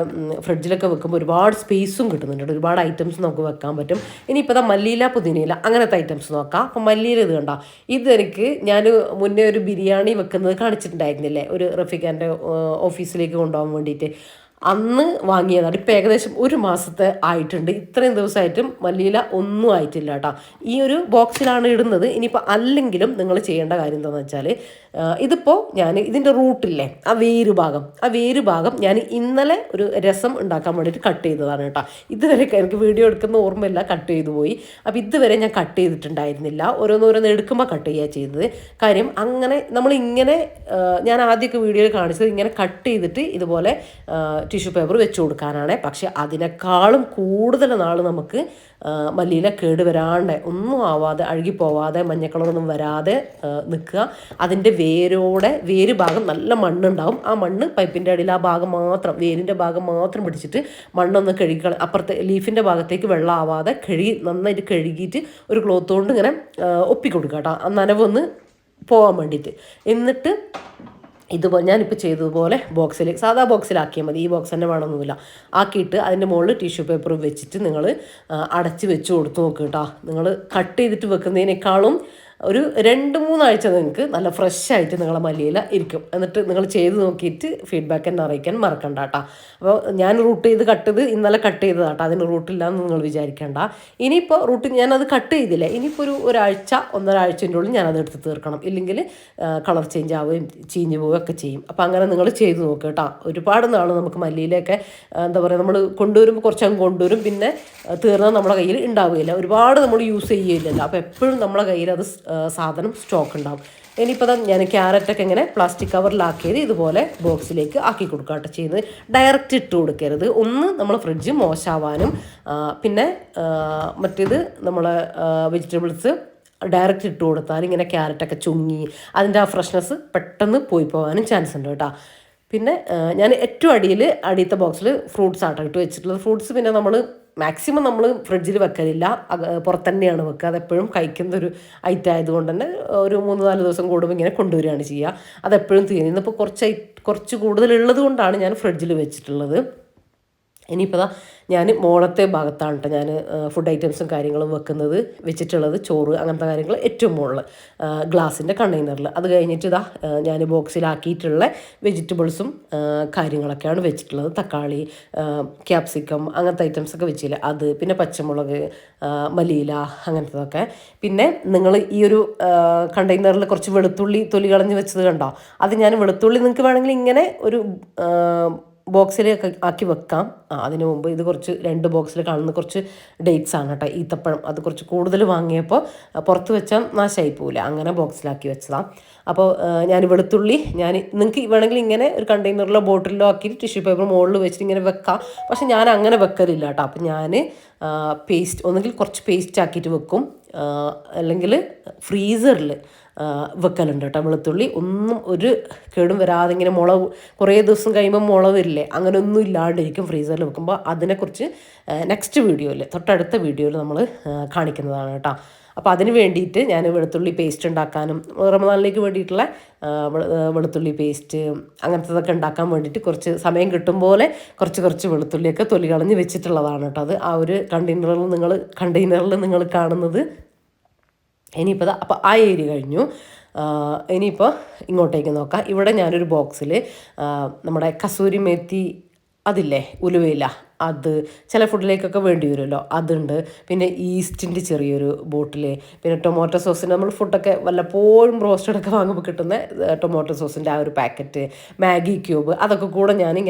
ഫ്രിഡ്ജിലൊക്കെ വെക്കുമ്പോൾ ഒരുപാട് സ്പേസും കിട്ടുന്നുണ്ട്, ഒരുപാട് ഐറ്റംസ് നമുക്ക് വെക്കാൻ പറ്റും. ഇനിയിപ്പോൾ മല്ലിയില, പുതിനയില അങ്ങനത്തെ ഐറ്റംസ് നോക്കാം. അപ്പം മല്ലിയില ഇത് കണ്ടോ, ഇതെനിക്ക് ഞാൻ മുന്നേ ഒരു ബിരിയാണി വെക്കുന്നത് കാണിച്ചിട്ടുണ്ടായിരുന്നില്ലേ, ഒരു റഫീഖാൻ്റെ ഓഫീസിലേക്ക് കൊണ്ടുപോകാൻ വേണ്ടിയിട്ട്, അന്ന് വാങ്ങിയതാണ്. ഇപ്പം ഏകദേശം 1 മാസത്തെ ആയിട്ടുണ്ട്. ഇത്രയും ദിവസമായിട്ടും മല്ലിയില ഒന്നും ആയിട്ടില്ല കേട്ടോ. ഈ ഒരു ബോക്സിലാണ് ഇടുന്നത്. ഇനിയിപ്പോൾ അല്ലെങ്കിലും നിങ്ങൾ ചെയ്യേണ്ട കാര്യം എന്താണെന്ന് വെച്ചാൽ, ഇതിപ്പോൾ ഞാൻ ഇതിൻ്റെ റൂട്ടില്ലേ, ആ വേര് ഭാഗം ഞാൻ ഇന്നലെ ഒരു രസം ഉണ്ടാക്കാൻ വേണ്ടിയിട്ട് കട്ട് ചെയ്തതാണ് കേട്ടോ. ഇതുവരെ എനിക്ക് വീഡിയോ എടുക്കുന്ന ഓർമ്മയില്ല, കട്ട് ചെയ്തു പോയി. അപ്പോൾ ഇതുവരെ ഞാൻ കട്ട് ചെയ്തിട്ടുണ്ടായിരുന്നില്ല, ഓരോന്നോരോന്ന് എടുക്കുമ്പോൾ കട്ട് ചെയ്യുക ചെയ്തത്. കാര്യം അങ്ങനെ നമ്മളിങ്ങനെ, ഞാൻ ആദ്യമൊക്കെ വീഡിയോയിൽ കാണിച്ചത് ഇങ്ങനെ കട്ട് ചെയ്തിട്ട് ഇതുപോലെ ടിഷ്യൂ പേപ്പർ വെച്ച് കൊടുക്കാനാണ്. പക്ഷെ അതിനേക്കാളും കൂടുതൽ നാൾ നമുക്ക് മല്ലിയില കേടുവരാണ്ട്, ഒന്നും ആവാതെ, അഴുകിപ്പോവാതെ, മഞ്ഞ കളറൊന്നും വരാതെ നിൽക്കുക. അതിൻ്റെ വേര് ഭാഗം നല്ല മണ്ണുണ്ടാവും. ആ മണ്ണ് പൈപ്പിൻ്റെ അടിയിൽ ആ ഭാഗം മാത്രം, വേരിൻ്റെ ഭാഗം മാത്രം പിടിച്ചിട്ട് മണ്ണൊന്ന് കഴുകി, അപ്പുറത്തെ ലീഫിൻ്റെ ഭാഗത്തേക്ക് വെള്ളം ആവാതെ നന്നായിട്ട് കഴുകിയിട്ട് ഒരു ക്ലോത്ത് കൊണ്ട് ഇങ്ങനെ ഒപ്പിക്കൊടുക്കുക കേട്ടോ, ആ നനവൊന്ന് പോകാൻ വേണ്ടിയിട്ട്. എന്നിട്ട് ഇതുപോലെ ഞാനിപ്പോൾ ചെയ്തതുപോലെ സാധാ ബോക്സിലാക്കിയാൽ മതി, ഈ ബോക്സ് തന്നെ വേണമെന്നില്ല. ആക്കിയിട്ട് അതിൻ്റെ മുകളിൽ ടിഷ്യൂ പേപ്പർ വെച്ചിട്ട് നിങ്ങൾ അടച്ച് വെച്ച് കൊടുത്ത് നോക്കുക കേട്ടോ. നിങ്ങൾ കട്ട് ചെയ്തിട്ട് വെക്കുന്നതിനേക്കാളും ഒരു 2-3 ആഴ്ച നിങ്ങൾക്ക് നല്ല ഫ്രഷ് ആയിട്ട് നിങ്ങളെ മല്ലിയില ഇരിക്കും. എന്നിട്ട് നിങ്ങൾ ചെയ്ത് നോക്കിയിട്ട് ഫീഡ്ബാക്ക് എന്നെ അറിയിക്കാൻ മറക്കണ്ട കേട്ടോ. അപ്പോൾ ഞാൻ റൂട്ട് ചെയ്ത് ഇന്നലെ കട്ട് ചെയ്തതാട്ടോ, അതിന് റൂട്ടില്ല എന്ന് നിങ്ങൾ വിചാരിക്കേണ്ട. ഇനിയിപ്പോൾ റൂട്ട് ഞാനത് കട്ട് ചെയ്തില്ല, ഇനിയിപ്പോൾ ഒരാഴ്ച 1.5 ആഴ്ചൻ്റെ ഉള്ളിൽ ഞാനത് എടുത്ത് തീർക്കണം, ഇല്ലെങ്കിൽ കളർ ചേഞ്ച് ആവുകയും ചീഞ്ഞ് പോവുകയൊക്കെ ചെയ്യും. അപ്പോൾ അങ്ങനെ നിങ്ങൾ ചെയ്ത് നോക്കുക കേട്ടോ. ഒരുപാട് നാൾ നമുക്ക് മല്ലിയിലൊക്കെ എന്താ പറയുക, നമ്മൾ കൊണ്ടുവരുമ്പോൾ കുറച്ചങ്ങ് കൊണ്ടുവരും, പിന്നെ തീർന്നാൽ നമ്മുടെ കയ്യിൽ ഉണ്ടാവുകയില്ല, ഒരുപാട് നമ്മൾ യൂസ് ചെയ്യുകയില്ലല്ലോ. അപ്പോൾ എപ്പോഴും നമ്മളെ കയ്യിൽ അത് സാധനം സ്റ്റോക്ക് ഉണ്ടാവും. ഇനിയിപ്പോൾ ഞാൻ ക്യാരറ്റൊക്കെ ഇങ്ങനെ പ്ലാസ്റ്റിക് കവറിലാക്കിയത് ഇതുപോലെ ബോക്സിലേക്ക് ആക്കി കൊടുക്കുകട്ടോ ചെയ്യുന്നത്. ഡയറക്റ്റ് ഇട്ട് കൊടുക്കരുത്. ഒന്ന് നമ്മൾ ഫ്രിഡ്ജ് മോശമാവാനും പിന്നെ മറ്റേത് നമ്മളെ വെജിറ്റബിൾസ് ഡയറക്റ്റ് ഇട്ട് കൊടുത്താൽ ഇങ്ങനെ ക്യാരറ്റൊക്കെ ചുങ്ങി അതിൻ്റെ ആ ഫ്രഷ്നെസ് പെട്ടെന്ന് പോയി പോകാനും ചാൻസ് ഉണ്ട് കേട്ടോ. പിന്നെ ഞാൻ ഏറ്റവും അടിയത്തെ ബോക്സിൽ ഫ്രൂട്ട്സ് ആട്ടോ ഇട്ട് വെച്ചിട്ടുള്ളത്. ഫ്രൂട്ട്സ് പിന്നെ നമ്മൾ മാക്സിമം നമ്മൾ ഫ്രിഡ്ജിൽ വെക്കലില്ല, പുറത്ത് തന്നെയാണ് വെക്കുക. അതെപ്പോഴും കഴിക്കുന്ന ഒരു ഐറ്റം ആയതുകൊണ്ട് തന്നെ ഒരു 3-4 ദിവസം കൂടുമ്പോൾ ഇങ്ങനെ കൊണ്ടുവരികയാണ് ചെയ്യുക. അതെപ്പോഴും തീരുന്നു. ഇന്നിപ്പോൾ കുറച്ച് കൂടുതലുള്ളത് കൊണ്ടാണ് ഞാൻ ഫ്രിഡ്ജിൽ വെച്ചിട്ടുള്ളത്. ഇനിയിപ്പോൾ ഞാൻ മോളത്തെ ഭാഗത്താണ് കേട്ടോ ഞാൻ ഫുഡ് ഐറ്റംസും കാര്യങ്ങളും വെച്ചിട്ടുള്ളത്. ചോറ് അങ്ങനത്തെ കാര്യങ്ങൾ ഏറ്റവും മുകളിൽ ഗ്ലാസിൻ്റെ കണ്ടെയ്നറിൽ. അത് കഴിഞ്ഞിട്ട് ഞാൻ ബോക്സിലാക്കിയിട്ടുള്ള വെജിറ്റബിൾസും കാര്യങ്ങളൊക്കെയാണ് വെച്ചിട്ടുള്ളത്. തക്കാളി, ക്യാപ്സിക്കം അങ്ങനത്തെ ഐറ്റംസൊക്കെ വെച്ചില്ല അത്, പിന്നെ പച്ചമുളക്, മല്ലിയില അങ്ങനത്തതൊക്കെ. പിന്നെ നിങ്ങൾ ഈ ഒരു കണ്ടെയ്നറിൽ കുറച്ച് വെളുത്തുള്ളി തൊലി കളഞ്ഞ് വെച്ചത് കണ്ടോ, അത് ഞാൻ വെളുത്തുള്ളി നിങ്ങൾക്ക് വേണമെങ്കിൽ ഇങ്ങനെ ഒരു ബോക്സിലേക്ക് ആക്കി വെക്കാം. അതിന് മുമ്പ് ഇത് കുറച്ച് 2 ബോക്സിൽ കാണുന്ന കുറച്ച് ഡേറ്റ്സ് ആണ് കേട്ടോ, ഈത്തപ്പഴം. അത് കുറച്ച് കൂടുതൽ വാങ്ങിയപ്പോൾ പുറത്ത് വെച്ചാൽ നാശമായി പോവില്ല, അങ്ങനെ ബോക്സിലാക്കി വെച്ചതാണ്. അപ്പോൾ ഞാൻ വെളുത്തുള്ളി നിങ്ങൾക്ക് വേണമെങ്കിൽ ഇങ്ങനെ ഒരു കണ്ടെയ്നറിലോ ബോട്ടിലോ ആക്കിയിട്ട് ടിഷ്യൂ പേപ്പർ മുകളിൽ വെച്ചിട്ട് ഇങ്ങനെ വെക്കാം. പക്ഷെ ഞാൻ അങ്ങനെ വെക്കലില്ല കേട്ടോ. അപ്പോൾ ഞാൻ ഒന്നുകിൽ കുറച്ച് പേസ്റ്റ് ആക്കിയിട്ട് വെക്കും, അല്ലെങ്കിൽ ഫ്രീസറിൽ വെക്കലുണ്ട് കേട്ടോ. വെളുത്തുള്ളി ഒന്നും ഒരു കേടും വരാതെ ഇങ്ങനെ കുറേ ദിവസം കഴിയുമ്പോൾ മുള വരില്ലേ, അങ്ങനെ ഒന്നും ഇല്ലാണ്ടിരിക്കും ഫ്രീസറിൽ വെക്കുമ്പോൾ. അതിനെക്കുറിച്ച് തൊട്ടടുത്ത വീഡിയോയിൽ നമ്മൾ കാണിക്കുന്നതാണ് കേട്ടോ. അപ്പോൾ അതിന് വേണ്ടിയിട്ട് ഞാൻ വെളുത്തുള്ളി പേസ്റ്റ് ഉണ്ടാക്കാനും റമദാനിലേക്ക് വേണ്ടിയിട്ടുള്ള വെളുത്തുള്ളി പേസ്റ്റ് അങ്ങനത്തതൊക്കെ ഉണ്ടാക്കാൻ വേണ്ടിയിട്ട് കുറച്ച് സമയം കിട്ടും പോലെ കുറച്ച് വെളുത്തുള്ളിയൊക്കെ തൊലി കളഞ്ഞ് വെച്ചിട്ടുള്ളതാണ് കേട്ടോ. അത് ആ ഒരു കണ്ടെയ്നറിൽ നിങ്ങൾ കാണുന്നത്. ഇനിയിപ്പോൾ അപ്പോൾ ആ ഏരിയ കഴിഞ്ഞു. ഇനിയിപ്പോൾ ഇങ്ങോട്ടേക്ക് നോക്കാം. ഇവിടെ ഞാനൊരു ബോക്സിൽ നമ്മുടെ കസൂരി മേത്തി അതില്ലേ, ഉലുവയില, അത് ചില ഫുഡിലേക്കൊക്കെ വേണ്ടി വരുമല്ലോ, അതുണ്ട്. പിന്നെ ഈസ്റ്റിൻ്റെ ചെറിയൊരു ബോട്ടിൽ, പിന്നെ ടൊമാറ്റോ സോസിൻ്റെ നമ്മൾ ഫുഡൊക്കെ വല്ലപ്പോഴും റോസ്റ്റഡൊക്കെ വാങ്ങുമ്പോൾ കിട്ടുന്ന ടൊമാറ്റോ സോസിൻ്റെ ആ ഒരു പാക്കറ്റ്, മാഗി ക്യൂബ്, അതൊക്കെ കൂടെ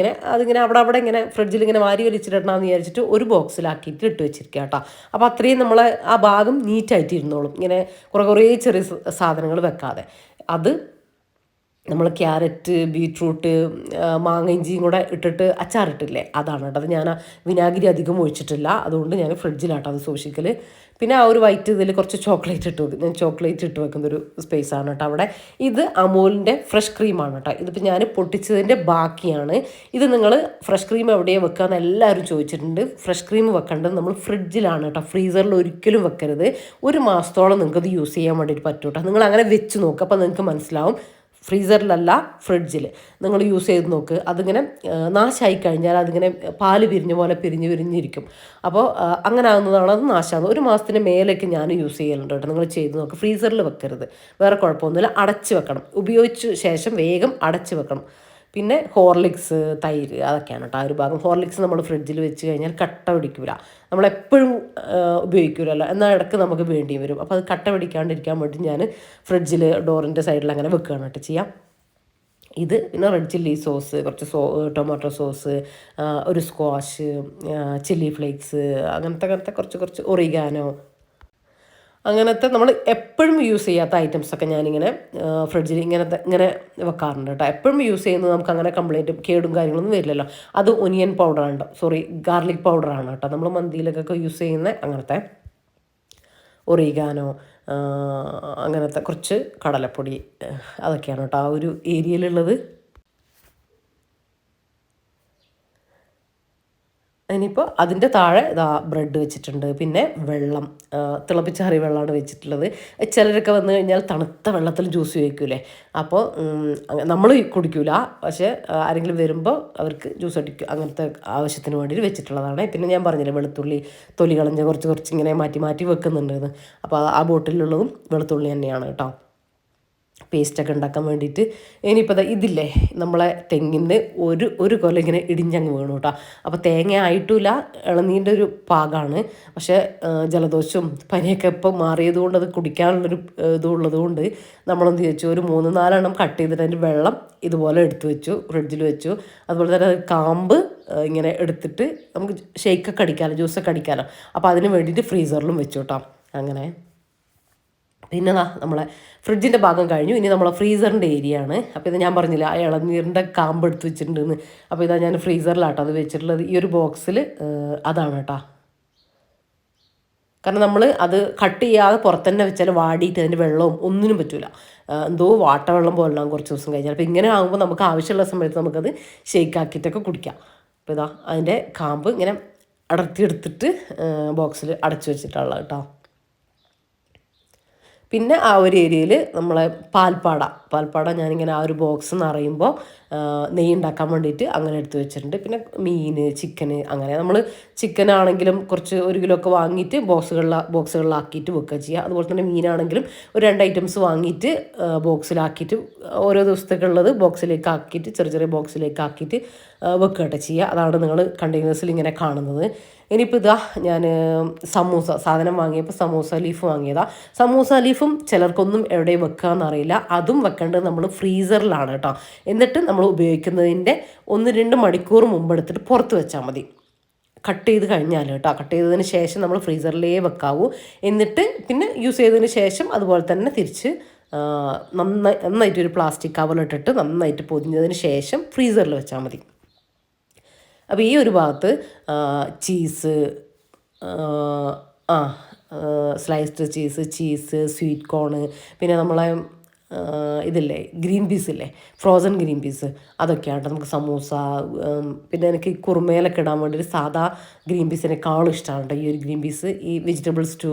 അതിങ്ങനെ അവിടെ ഇങ്ങനെ ഫ്രിഡ്ജിൽ ഇങ്ങനെ വാരി വലിച്ചിടണമെന്ന് വിചാരിച്ചിട്ട് ഒരു ബോക്സിലാക്കിയിട്ട് ഇട്ട് വെച്ചിരിക്കുക കേട്ടോ. അപ്പോൾ അത്രയും നമ്മളെ ആ ഭാഗം നീറ്റായിട്ട് ഇരുന്നോളും, ഇങ്ങനെ കുറേ ചെറിയ സാധനങ്ങൾ വെക്കാതെ. അത് നമ്മൾ ക്യാരറ്റ്, ബീട്രൂട്ട്, മാങ്ങ ഇഞ്ചിയും കൂടെ ഇട്ടിട്ട് അച്ചാറിട്ടില്ലേ, അതാണ് കേട്ടോ. അത് ഞാൻ വിനാഗിരി അധികം ഒഴിച്ചിട്ടില്ല, അതുകൊണ്ട് ഞാൻ ഫ്രിഡ്ജിലാട്ടോ അത് സൂക്ഷിക്കൽ. പിന്നെ ആ ഒരു വൈറ്റ് ഇതിൽ കുറച്ച് ചോക്ലേറ്റ് ഇട്ട് വെക്കും, ഞാൻ ചോക്ലേറ്റ് ഇട്ട് വെക്കുന്നൊരു സ്പേസാണ് കേട്ടോ അവിടെ. ഇത് അമൂലിൻ്റെ ഫ്രഷ് ക്രീമാണ് കേട്ടോ. ഇതിപ്പോൾ ഞാൻ പൊട്ടിച്ചതിൻ്റെ ബാക്കിയാണ്. ഇത് നിങ്ങൾ ഫ്രഷ് ക്രീം എവിടെയാണ് വെക്കാമെന്ന് എല്ലാവരും ചോദിച്ചിട്ടുണ്ട്. ഫ്രഷ് ക്രീം വെക്കേണ്ടത് നമ്മൾ ഫ്രിഡ്ജിലാണ് കേട്ടോ, ഫ്രീസറിൽ ഒരിക്കലും വെക്കരുത്. 1 മാസത്തോളം നിങ്ങൾക്കത് യൂസ് ചെയ്യാൻ വേണ്ടിയിട്ട് പറ്റും കേട്ടോ. നിങ്ങൾ അങ്ങനെ വെച്ച് നോക്കുക, അപ്പോൾ നിങ്ങൾക്ക് മനസ്സിലാവും. ഫ്രീസറിലല്ല, ഫ്രിഡ്ജിൽ നിങ്ങൾ യൂസ് ചെയ്ത് നോക്ക്. അതിങ്ങനെ നാശമായി കഴിഞ്ഞാൽ അതിങ്ങനെ പാല് പിരിഞ്ഞ പോലെ പിരിഞ്ഞിരിക്കും. അപ്പോൾ അങ്ങനെ ആകുന്നതാണ് അത് നാശമാകുന്നത്. 1 മാസത്തിന് മേലേക്ക് ഞാൻ യൂസ് ചെയ്യലുണ്ട് കേട്ടോ. നിങ്ങൾ ചെയ്ത് നോക്ക്. ഫ്രീസറിൽ വെക്കരുത്, വേറെ കുഴപ്പമൊന്നുമില്ല. അടച്ച് വെക്കണം, ഉപയോഗിച്ച ശേഷം വേഗം അടച്ച് വെക്കണം. പിന്നെ ഹോർലിക്സ്, തൈര്, അതൊക്കെയാണ് കേട്ടോ ആ ഒരു ഭാഗം. ഹോർലിക്സ് നമ്മൾ ഫ്രിഡ്ജിൽ വെച്ച് കഴിഞ്ഞാൽ കട്ട പിടിക്കില്ല, നമ്മളെപ്പോഴും ഉപയോഗിക്കില്ലല്ലോ, എന്നാൽ ഇടയ്ക്ക് നമുക്ക് വേണ്ടി വരും. അപ്പോൾ അത് കട്ട പിടിക്കാണ്ടിരിക്കാൻ വേണ്ടി ഞാൻ ഫ്രിഡ്ജിൽ ഡോറിൻ്റെ സൈഡിൽ അങ്ങനെ വെക്കുകയാണ് കേട്ടോ ചെയ്യാം. ഇത് പിന്നെ റെഡ് ചില്ലി സോസ്, കുറച്ച് ടൊമാറ്റോ സോസ്, ഒരു സ്ക്വാഷ്, ചില്ലി ഫ്ലേക്സ്, അങ്ങനത്തെ കുറച്ച് ഒറിഗാനോ, അങ്ങനത്തെ നമ്മൾ എപ്പോഴും യൂസ് ചെയ്യാത്ത ഐറ്റംസൊക്കെ ഞാനിങ്ങനെ ഫ്രിഡ്ജിൽ ഇങ്ങനെ വെക്കാറുണ്ട് കേട്ടോ. എപ്പോഴും യൂസ് ചെയ്യുന്നത് നമുക്ക് അങ്ങനെ കംപ്ലൈൻറ്റും കേടും കാര്യങ്ങളൊന്നും വരില്ലല്ലോ. അത് ഒനിയൻ ഗാർലിക് പൗഡറാണ് കേട്ടോ, നമ്മൾ മന്തിയിലൊക്കെ യൂസ് ചെയ്യുന്ന അങ്ങനത്തെ. ഒറിഗാനോ, അങ്ങനത്തെ കുറച്ച് കടലപ്പൊടി, അതൊക്കെയാണ് കേട്ടോ ആ ഒരു ഏരിയയിലുള്ളത്. ഇനിയിപ്പോൾ അതിൻ്റെ താഴെ ഇതാ ബ്രെഡ് വെച്ചിട്ടുണ്ട്, പിന്നെ വെള്ളം, തിളപ്പിച്ചാറിയ വെള്ളമാണ് വെച്ചിട്ടുള്ളത്. ചിലരൊക്കെ വന്നു കഴിഞ്ഞാൽ തണുത്ത വെള്ളത്തിൽ ജ്യൂസ് കഴിക്കൂലേ, അപ്പോൾ നമ്മൾ കുടിക്കൂല, പക്ഷേ ആരെങ്കിലും വരുമ്പോൾ അവർക്ക് ജ്യൂസ് അടിക്കും, അങ്ങനത്തെ ആവശ്യത്തിന് വേണ്ടിയിട്ട് വെച്ചിട്ടുള്ളതാണ്. പിന്നെ ഞാൻ പറഞ്ഞില്ലേ വെളുത്തുള്ളി തൊലി കളഞ്ഞ് കുറച്ച് ഇങ്ങനെ മാറ്റി മാറ്റി വെക്കുന്നുണ്ടെന്ന്, അപ്പോൾ ആ ബോട്ടിലുള്ളതും വെളുത്തുള്ളി തന്നെയാണ് കേട്ടോ, പേസ്റ്റൊക്കെ ഉണ്ടാക്കാൻ വേണ്ടിയിട്ട്. ഇനിയിപ്പോൾ ഇതില്ലേ നമ്മളെ തെങ്ങിന് ഒരു കൊല ഇങ്ങനെ ഇടിഞ്ഞങ്ങ് വീണു കേട്ടോ. അപ്പോൾ തേങ്ങ ആയിട്ടില്ല, ഇളനീൻ്റെ ഒരു പാകമാണ്. പക്ഷേ ജലദോഷവും പനിയൊക്കെ ഇപ്പം മാറിയത് കൊണ്ട് അത് കുടിക്കാനുള്ളൊരു ഇതുള്ളത് കൊണ്ട് നമ്മളെന്ത് ചോദിച്ചു, ഒരു 3-4 കട്ട് ചെയ്തിട്ട് അതിൻ്റെ വെള്ളം ഇതുപോലെ എടുത്തു വെച്ചു, ഫ്രിഡ്ജിൽ വെച്ചു. അതുപോലെ തന്നെ കാമ്പ് ഇങ്ങനെ എടുത്തിട്ട് നമുക്ക് ഷേക്കൊക്കെ അടിക്കാമല്ലോ, ജ്യൂസൊക്കെ അടിക്കാമല്ലോ, അപ്പോൾ അതിന് വേണ്ടിയിട്ട് ഫ്രീസറിലും വെച്ചു കേട്ടോ. അങ്ങനെ പിന്നെ നമ്മളെ ഫ്രിഡ്ജിൻ്റെ ഭാഗം കഴിഞ്ഞു. ഇനി നമ്മളെ ഫ്രീസറിൻ്റെ ഏരിയ ആണ്. അപ്പോൾ ഇത് ഞാൻ പറഞ്ഞില്ല ആ ഇളനീരിൻ്റെ കാമ്പ് എടുത്ത് വെച്ചിട്ടുണ്ടെന്ന്. അപ്പോൾ ഇതാ ഞാൻ ഫ്രീസറിലാട്ടോ അത് വെച്ചിട്ടുള്ളത്, ഈ ഒരു ബോക്സിൽ അതാണ് കേട്ടോ. കാരണം നമ്മൾ അത് കട്ട് ചെയ്യാതെ പുറത്ത് തന്നെ വെച്ചാൽ വാടിയിട്ട് അതിൻ്റെ വെള്ളവും ഒന്നിനും പറ്റില്ല, എന്തോ വാട്ടവെള്ളം പോലെല്ലാം കുറച്ച് ദിവസം കഴിഞ്ഞാൽ. അപ്പോൾ ഇങ്ങനെ ആകുമ്പോൾ നമുക്ക് ആവശ്യമുള്ള സമയത്ത് നമുക്കത് ഷേക്കാക്കിയിട്ടൊക്കെ കുടിക്കാം. അപ്പോൾ ഇതാ അതിൻ്റെ കാമ്പ് ഇങ്ങനെ അടർത്തിയെടുത്തിട്ട് ബോക്സിൽ അടച്ചു വെച്ചിട്ടുള്ള കേട്ടോ. പിന്നെ ആ ഒരു ഏരിയയിൽ നമ്മളെ പാൽപ്പാട ഞാനിങ്ങനെ ആ ഒരു ബോക്സ് നിറയുമ്പോൾ നെയ്യ് ഉണ്ടാക്കാൻ വേണ്ടിയിട്ട് അങ്ങനെ എടുത്ത് വെച്ചിട്ടുണ്ട്. പിന്നെ മീൻ, ചിക്കന്, അങ്ങനെ നമ്മൾ ചിക്കനാണെങ്കിലും കുറച്ച് 1 കിലോ ഒക്കെ വാങ്ങിയിട്ട് ബോക്സുകളിലാക്കിയിട്ട് വെക്കുക ചെയ്യുക. അതുപോലെ തന്നെ മീനാണെങ്കിലും ഒരു 2 ഐറ്റംസ് വാങ്ങിയിട്ട് ബോക്സിലാക്കിയിട്ട് ഓരോ ദിവസത്തേക്കുള്ളത് ബോക്സിലേക്ക് ആക്കിയിട്ട് ചെറിയ ബോക്സിലേക്ക് ആക്കിയിട്ട് വെക്കുകട്ടെ ചെയ്യുക. അതാണ് നിങ്ങൾ കണ്ടെയ്നേഴ്സിൽ ഇങ്ങനെ കാണുന്നത്. ഇനിയിപ്പോൾ ഇതാ ഞാൻ സാധനം വാങ്ങിയപ്പോൾ സമൂസ ലീഫ് വാങ്ങിയതാണ്. സമൂസ ലീഫും ചിലർക്കൊന്നും എവിടെ വെക്കാമെന്നറിയില്ല, അതും വെക്കേണ്ടത് നമ്മൾ ഫ്രീസറിലാണ് കേട്ടോ. എന്നിട്ട് നമ്മൾ ഉപയോഗിക്കുന്നതിൻ്റെ 1-2 മണിക്കൂർ മുമ്പ് എടുത്തിട്ട് പുറത്ത് വെച്ചാൽ മതി, കട്ട് ചെയ്ത് കഴിഞ്ഞാൽ കേട്ടോ. കട്ട് ചെയ്തതിന് ശേഷം നമ്മൾ ഫ്രീസറിലേ വെക്കാവൂ. എന്നിട്ട് പിന്നെ യൂസ് ചെയ്തതിന് ശേഷം അതുപോലെ തന്നെ തിരിച്ച് നന്നായിട്ടൊരു പ്ലാസ്റ്റിക് കവറിലിട്ടിട്ട് നന്നായിട്ട് പൊതിഞ്ഞതിന് ശേഷം ഫ്രീസറിൽ വെച്ചാൽ മതി. അപ്പോൾ ഈ ഒരു ഭാഗത്ത് cheese, sliced cheese, sweet cone, പിന്നെ നമ്മളെ ഇതില്ലേ ഗ്രീൻ പീസ് ഇല്ലേ, ഫ്രോസൺ ഗ്രീൻ പീസ്, അതൊക്കെയാണ് നമുക്ക് സമൂസ. പിന്നെ എനിക്ക് കുറുമയിലൊക്കെ ഇടാൻ വേണ്ടി സാധാ ഗ്രീൻ പീസിനേക്കാളും ഇഷ്ടമാണ് കേട്ടോ ഈ ഒരു ഗ്രീൻ പീസ്. ഈ വെജിറ്റബിൾ സ്റ്റൂ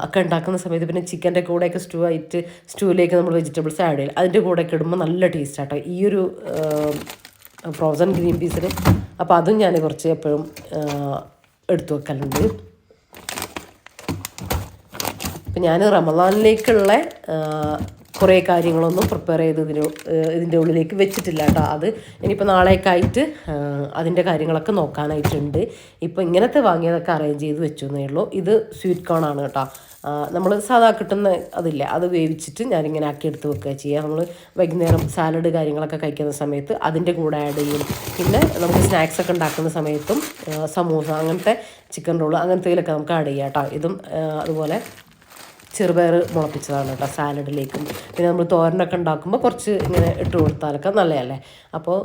ഒക്കെ ഉണ്ടാക്കുന്ന സമയത്ത് പിന്നെ ചിക്കൻ്റെ കൂടെയൊക്കെ സ്റ്റൂവിലേക്ക് നമ്മൾ വെജിറ്റബിൾസ് ആഡ് ചെയ്യും, അതിൻ്റെ കൂടെയൊക്കെ ഇടുമ്പോൾ നല്ല ടേസ്റ്റ് ആട്ടോ ഈ ഒരു ഫ്രോസൺ ഗ്രീൻ പീസിന്. അപ്പോൾ അതും ഞാൻ കുറച്ച് എപ്പോഴും എടുത്തു വെക്കലുണ്ട്. ഇപ്പം ഞാൻ റമദാനിലേക്കുള്ള കുറേ കാര്യങ്ങളൊന്നും പ്രിപ്പയർ ചെയ്ത് ഇതിൻ്റെ ഉള്ളിലേക്ക് വെച്ചിട്ടില്ല കേട്ടോ. അത് ഇനിയിപ്പോൾ നാളെയൊക്കെ ആയിട്ട് അതിൻ്റെ കാര്യങ്ങളൊക്കെ നോക്കാനായിട്ടുണ്ട്. ഇപ്പോൾ ഇങ്ങനത്തെ വാങ്ങിയതൊക്കെ അറേഞ്ച് ചെയ്ത് വെച്ചു എന്നേ ഉള്ളൂ. ഇത് സ്വീറ്റ് കോണാണ് കേട്ടോ. നമ്മൾ സാധാ കിട്ടുന്ന അതില്ല, അത് വേവിച്ചിട്ട് ഞാനിങ്ങനെ ആക്കി എടുത്ത് വെക്കുക ചെയ്യുക. നമ്മൾ വൈകുന്നേരം സാലഡ് കാര്യങ്ങളൊക്കെ കഴിക്കുന്ന സമയത്ത് അതിൻ്റെ കൂടെ ആഡ് ചെയ്യും. പിന്നെ നമുക്ക് സ്നാക്സൊക്കെ ഉണ്ടാക്കുന്ന സമയത്തും സമൂസ, അങ്ങനത്തെ ചിക്കൻ റോൾ, അങ്ങനത്തേലൊക്കെ നമുക്ക് ആഡ് ചെയ്യാം കേട്ടോ. ഇതും അതുപോലെ ചെറുപയർ മുളപ്പിച്ചതാണ് കേട്ടോ സാലഡിലേക്കും. പിന്നെ നമ്മൾ തോരനൊക്കെ ഉണ്ടാക്കുമ്പോൾ കുറച്ച് ഇങ്ങനെ ഇട്ട് കൊടുത്താലൊക്കെ നല്ലതല്ലേ. അപ്പോൾ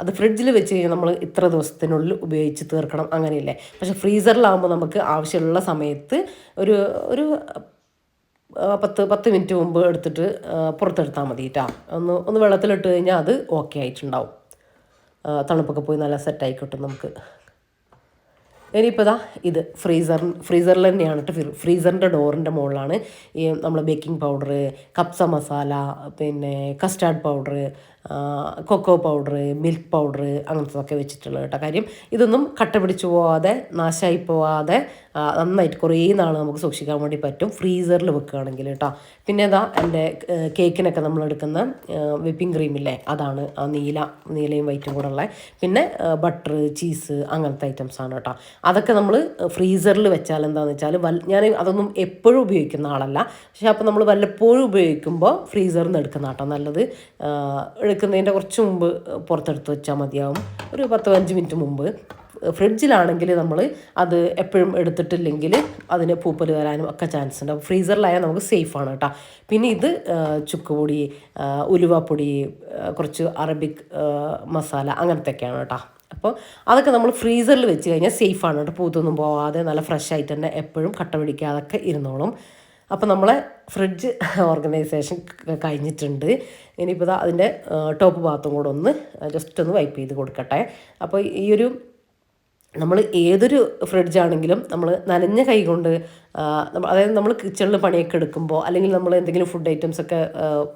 അത് ഫ്രിഡ്ജിൽ വെച്ച് കഴിഞ്ഞാൽ നമ്മൾ ഇത്ര ദിവസത്തിനുള്ളിൽ ഉപയോഗിച്ച് തീർക്കണം അങ്ങനെയില്ലേ. പക്ഷേ ഫ്രീസറിലാകുമ്പോൾ നമുക്ക് ആവശ്യമുള്ള സമയത്ത് ഒരു 10 മിനിറ്റ് മുമ്പ് എടുത്തിട്ട് പുറത്തെടുത്താൽ മതി കേട്ടോ. ഒന്ന് വെള്ളത്തിലിട്ട് കഴിഞ്ഞാൽ അത് ഓക്കെ ആയിട്ടുണ്ടാവും. തണുപ്പൊക്കെ പോയി നല്ല സെറ്റായി കിട്ടും നമുക്ക്. ഇനിയിപ്പോൾ ഇതാ ഇത് ഫ്രീസറിൽ തന്നെയാണ് കേട്ടോ. ഫ്രീസറിൻ്റെ ഡോറിൻ്റെ മുകളിലാണ് ഈ നമ്മൾ ബേക്കിംഗ് പൗഡർ, കപ്സ മസാല, പിന്നെ custard powder, cocoa powder, milk powder, അങ്ങനത്തതൊക്കെ വെച്ചിട്ടുള്ളത് കേട്ടോ. കാര്യം ഇതൊന്നും കട്ട പിടിച്ചു പോവാതെ നാശമായി പോവാതെ നന്നായിട്ട് കുറേ നാൾ നമുക്ക് സൂക്ഷിക്കാൻ വേണ്ടി പറ്റും ഫ്രീസറിൽ വെക്കുകയാണെങ്കിൽ കേട്ടോ. പിന്നെ ഇതാ എൻ്റെ കേക്കിനൊക്കെ നമ്മളെടുക്കുന്ന വിപ്പിംഗ് ക്രീമില്ലേ, അതാണ് ആ നീലയും വൈറ്റും കൂടെ ഉള്ള. പിന്നെ ബട്ടർ, ചീസ്, അങ്ങനത്തെ ഐറ്റംസാണ് കേട്ടോ. അതൊക്കെ നമ്മൾ ഫ്രീസറിൽ വെച്ചാൽ എന്താണെന്ന് വെച്ചാൽ ഞാൻ അതൊന്നും എപ്പോഴും ഉപയോഗിക്കുന്ന ആളല്ല, പക്ഷേ അപ്പോൾ നമ്മൾ വല്ലപ്പോഴും ഉപയോഗിക്കുമ്പോൾ ഫ്രീസറിൽ നിന്ന് എടുക്കുന്ന കേട്ടോ നല്ലത്. എടുക്കുന്നതിൻ്റെ കുറച്ച് മുമ്പ് പുറത്തെടുത്ത് വെച്ചാൽ മതിയാവും, ഒരു 10-15 മിനിറ്റ് മുമ്പ്. ഫ്രിഡ്ജിലാണെങ്കിൽ നമ്മൾ അത് എപ്പോഴും എടുത്തിട്ടില്ലെങ്കിൽ അതിന് പൂപ്പൽ വരാനും ഒക്കെ ചാൻസ് ഉണ്ട്. ഫ്രീസറിലായാൽ നമുക്ക് സേഫാണ് കേട്ടോ. പിന്നെ ഇത് ചുക്കുപൊടി, ഉലുവാപ്പൊടി, കുറച്ച് അറബിക് മസാല, അങ്ങനത്തെയൊക്കെയാണ് കേട്ടോ. അപ്പോൾ അതൊക്കെ നമ്മൾ ഫ്രീസറിൽ വെച്ച് കഴിഞ്ഞാൽ സേഫാണ് കേട്ടോ. പൂത്തൊന്നും പോവാതെ നല്ല ഫ്രഷ് ആയിട്ട് തന്നെ എപ്പോഴും കട്ട പിടിക്കാതൊക്കെ ഇരുന്നോളും. അപ്പോൾ നമ്മളെ ഫ്രിഡ്ജ് ഓർഗനൈസേഷൻ കഴിഞ്ഞിട്ടുണ്ട്. ഇനിയിപ്പോൾ അതിൻ്റെ ടോപ്പ് ഭാഗത്തും കൂടെ ഒന്ന് ജസ്റ്റ് ഒന്ന് വൈപ്പ് ചെയ്ത് കൊടുക്കട്ടെ. അപ്പോൾ ഈ ഒരു നമ്മൾ ഏതൊരു ഫ്രിഡ്ജാണെങ്കിലും നമ്മൾ നനഞ്ഞ കൈ കൊണ്ട് അതായത് നമ്മൾ കിച്ചണിൽ പണിയൊക്കെ എടുക്കുമ്പോൾ അല്ലെങ്കിൽ നമ്മൾ എന്തെങ്കിലും ഫുഡ് ഐറ്റംസ് ഒക്കെ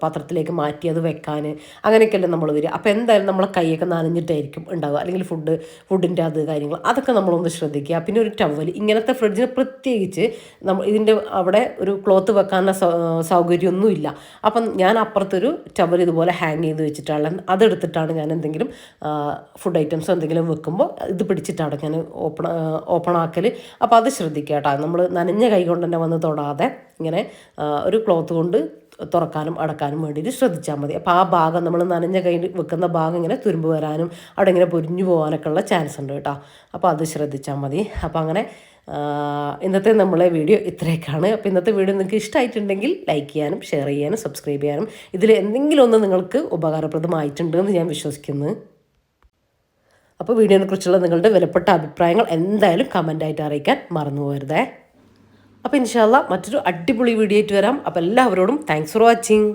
പാത്രത്തിലേക്ക് മാറ്റി അത് വെക്കാൻ അങ്ങനെയൊക്കെയല്ലേ നമ്മൾ വരിക. അപ്പോൾ എന്തായാലും നമ്മളെ കൈയൊക്കെ നനഞ്ഞിട്ടായിരിക്കും ഉണ്ടാവുക, അല്ലെങ്കിൽ ഫുഡിൻ്റെ അത് കാര്യങ്ങൾ അതൊക്കെ നമ്മളൊന്ന് ശ്രദ്ധിക്കുക. പിന്നെ ഒരു ടവൽ, ഇങ്ങനത്തെ ഫ്രിഡ്ജിന് പ്രത്യേകിച്ച് ഇതിൻ്റെ അവിടെ ഒരു ക്ലോത്ത് വെക്കാനുള്ള സൗകര്യമൊന്നുമില്ല. അപ്പം ഞാൻ അപ്പുറത്തൊരു ടവൽ ഇതുപോലെ ഹാങ് ചെയ്ത് വെച്ചിട്ടാണ്, അതെടുത്തിട്ടാണ് ഞാൻ എന്തെങ്കിലും ഫുഡ് ഐറ്റംസ് എന്തെങ്കിലും വെക്കുമ്പോൾ ഇത് പിടിച്ചിട്ടാണ് ഞാൻ ഓപ്പൺ ആക്കൽ. അപ്പോൾ അത് ശ്രദ്ധിക്കുക കേട്ടോ. നമ്മൾ നനഞ്ഞ കൈ കൊണ്ട് തന്നെ വന്ന് തൊടാതെ ഇങ്ങനെ ഒരു ക്ലോത്ത് കൊണ്ട് തുറക്കാനും അടക്കാനും വേണ്ടിയിട്ട് ശ്രദ്ധിച്ചാൽ മതി. അപ്പോൾ ആ ഭാഗം നമ്മൾ നനഞ്ഞ കൈ വെക്കുന്ന ഭാഗം ഇങ്ങനെ തുരുമ്പ് വരാനും അവിടെ ഇങ്ങനെ പൊരിഞ്ഞു പോകാനൊക്കെ ഉള്ള ചാൻസ് ഉണ്ട് കേട്ടോ. അപ്പോൾ അത് ശ്രദ്ധിച്ചാൽ മതി. അപ്പോൾ അങ്ങനെ ഇന്നത്തെ നമ്മളെ വീഡിയോ ഇത്രയൊക്കെയാണ്. അപ്പോൾ ഇന്നത്തെ വീഡിയോ നിങ്ങൾക്ക് ഇഷ്ടമായിട്ടുണ്ടെങ്കിൽ ലൈക്ക് ചെയ്യാനും ഷെയർ ചെയ്യാനും സബ്സ്ക്രൈബ് ചെയ്യാനും, ഇതിൽ എന്തെങ്കിലും ഒന്ന് നിങ്ങൾക്ക് ഉപകാരപ്രദമായിട്ടുണ്ട് എന്ന് ഞാൻ വിശ്വസിക്കുന്നു. അപ്പോൾ വീഡിയോയെക്കുറിച്ചുള്ള നിങ്ങളുടെ വിലപ്പെട്ട അഭിപ്രായങ്ങൾ എന്തായാലും കമൻ്റായിട്ട് അറിയിക്കാൻ മറന്നു പോകരുതേ. അപ്പോൾ ഇൻഷാ അല്ലാഹ് മറ്റൊരു അടിപൊളി വീഡിയോ ആയിട്ട് വരാം. അപ്പോൾ എല്ലാവരോടും താങ്ക്സ് ഫോർ വാച്ചിങ്.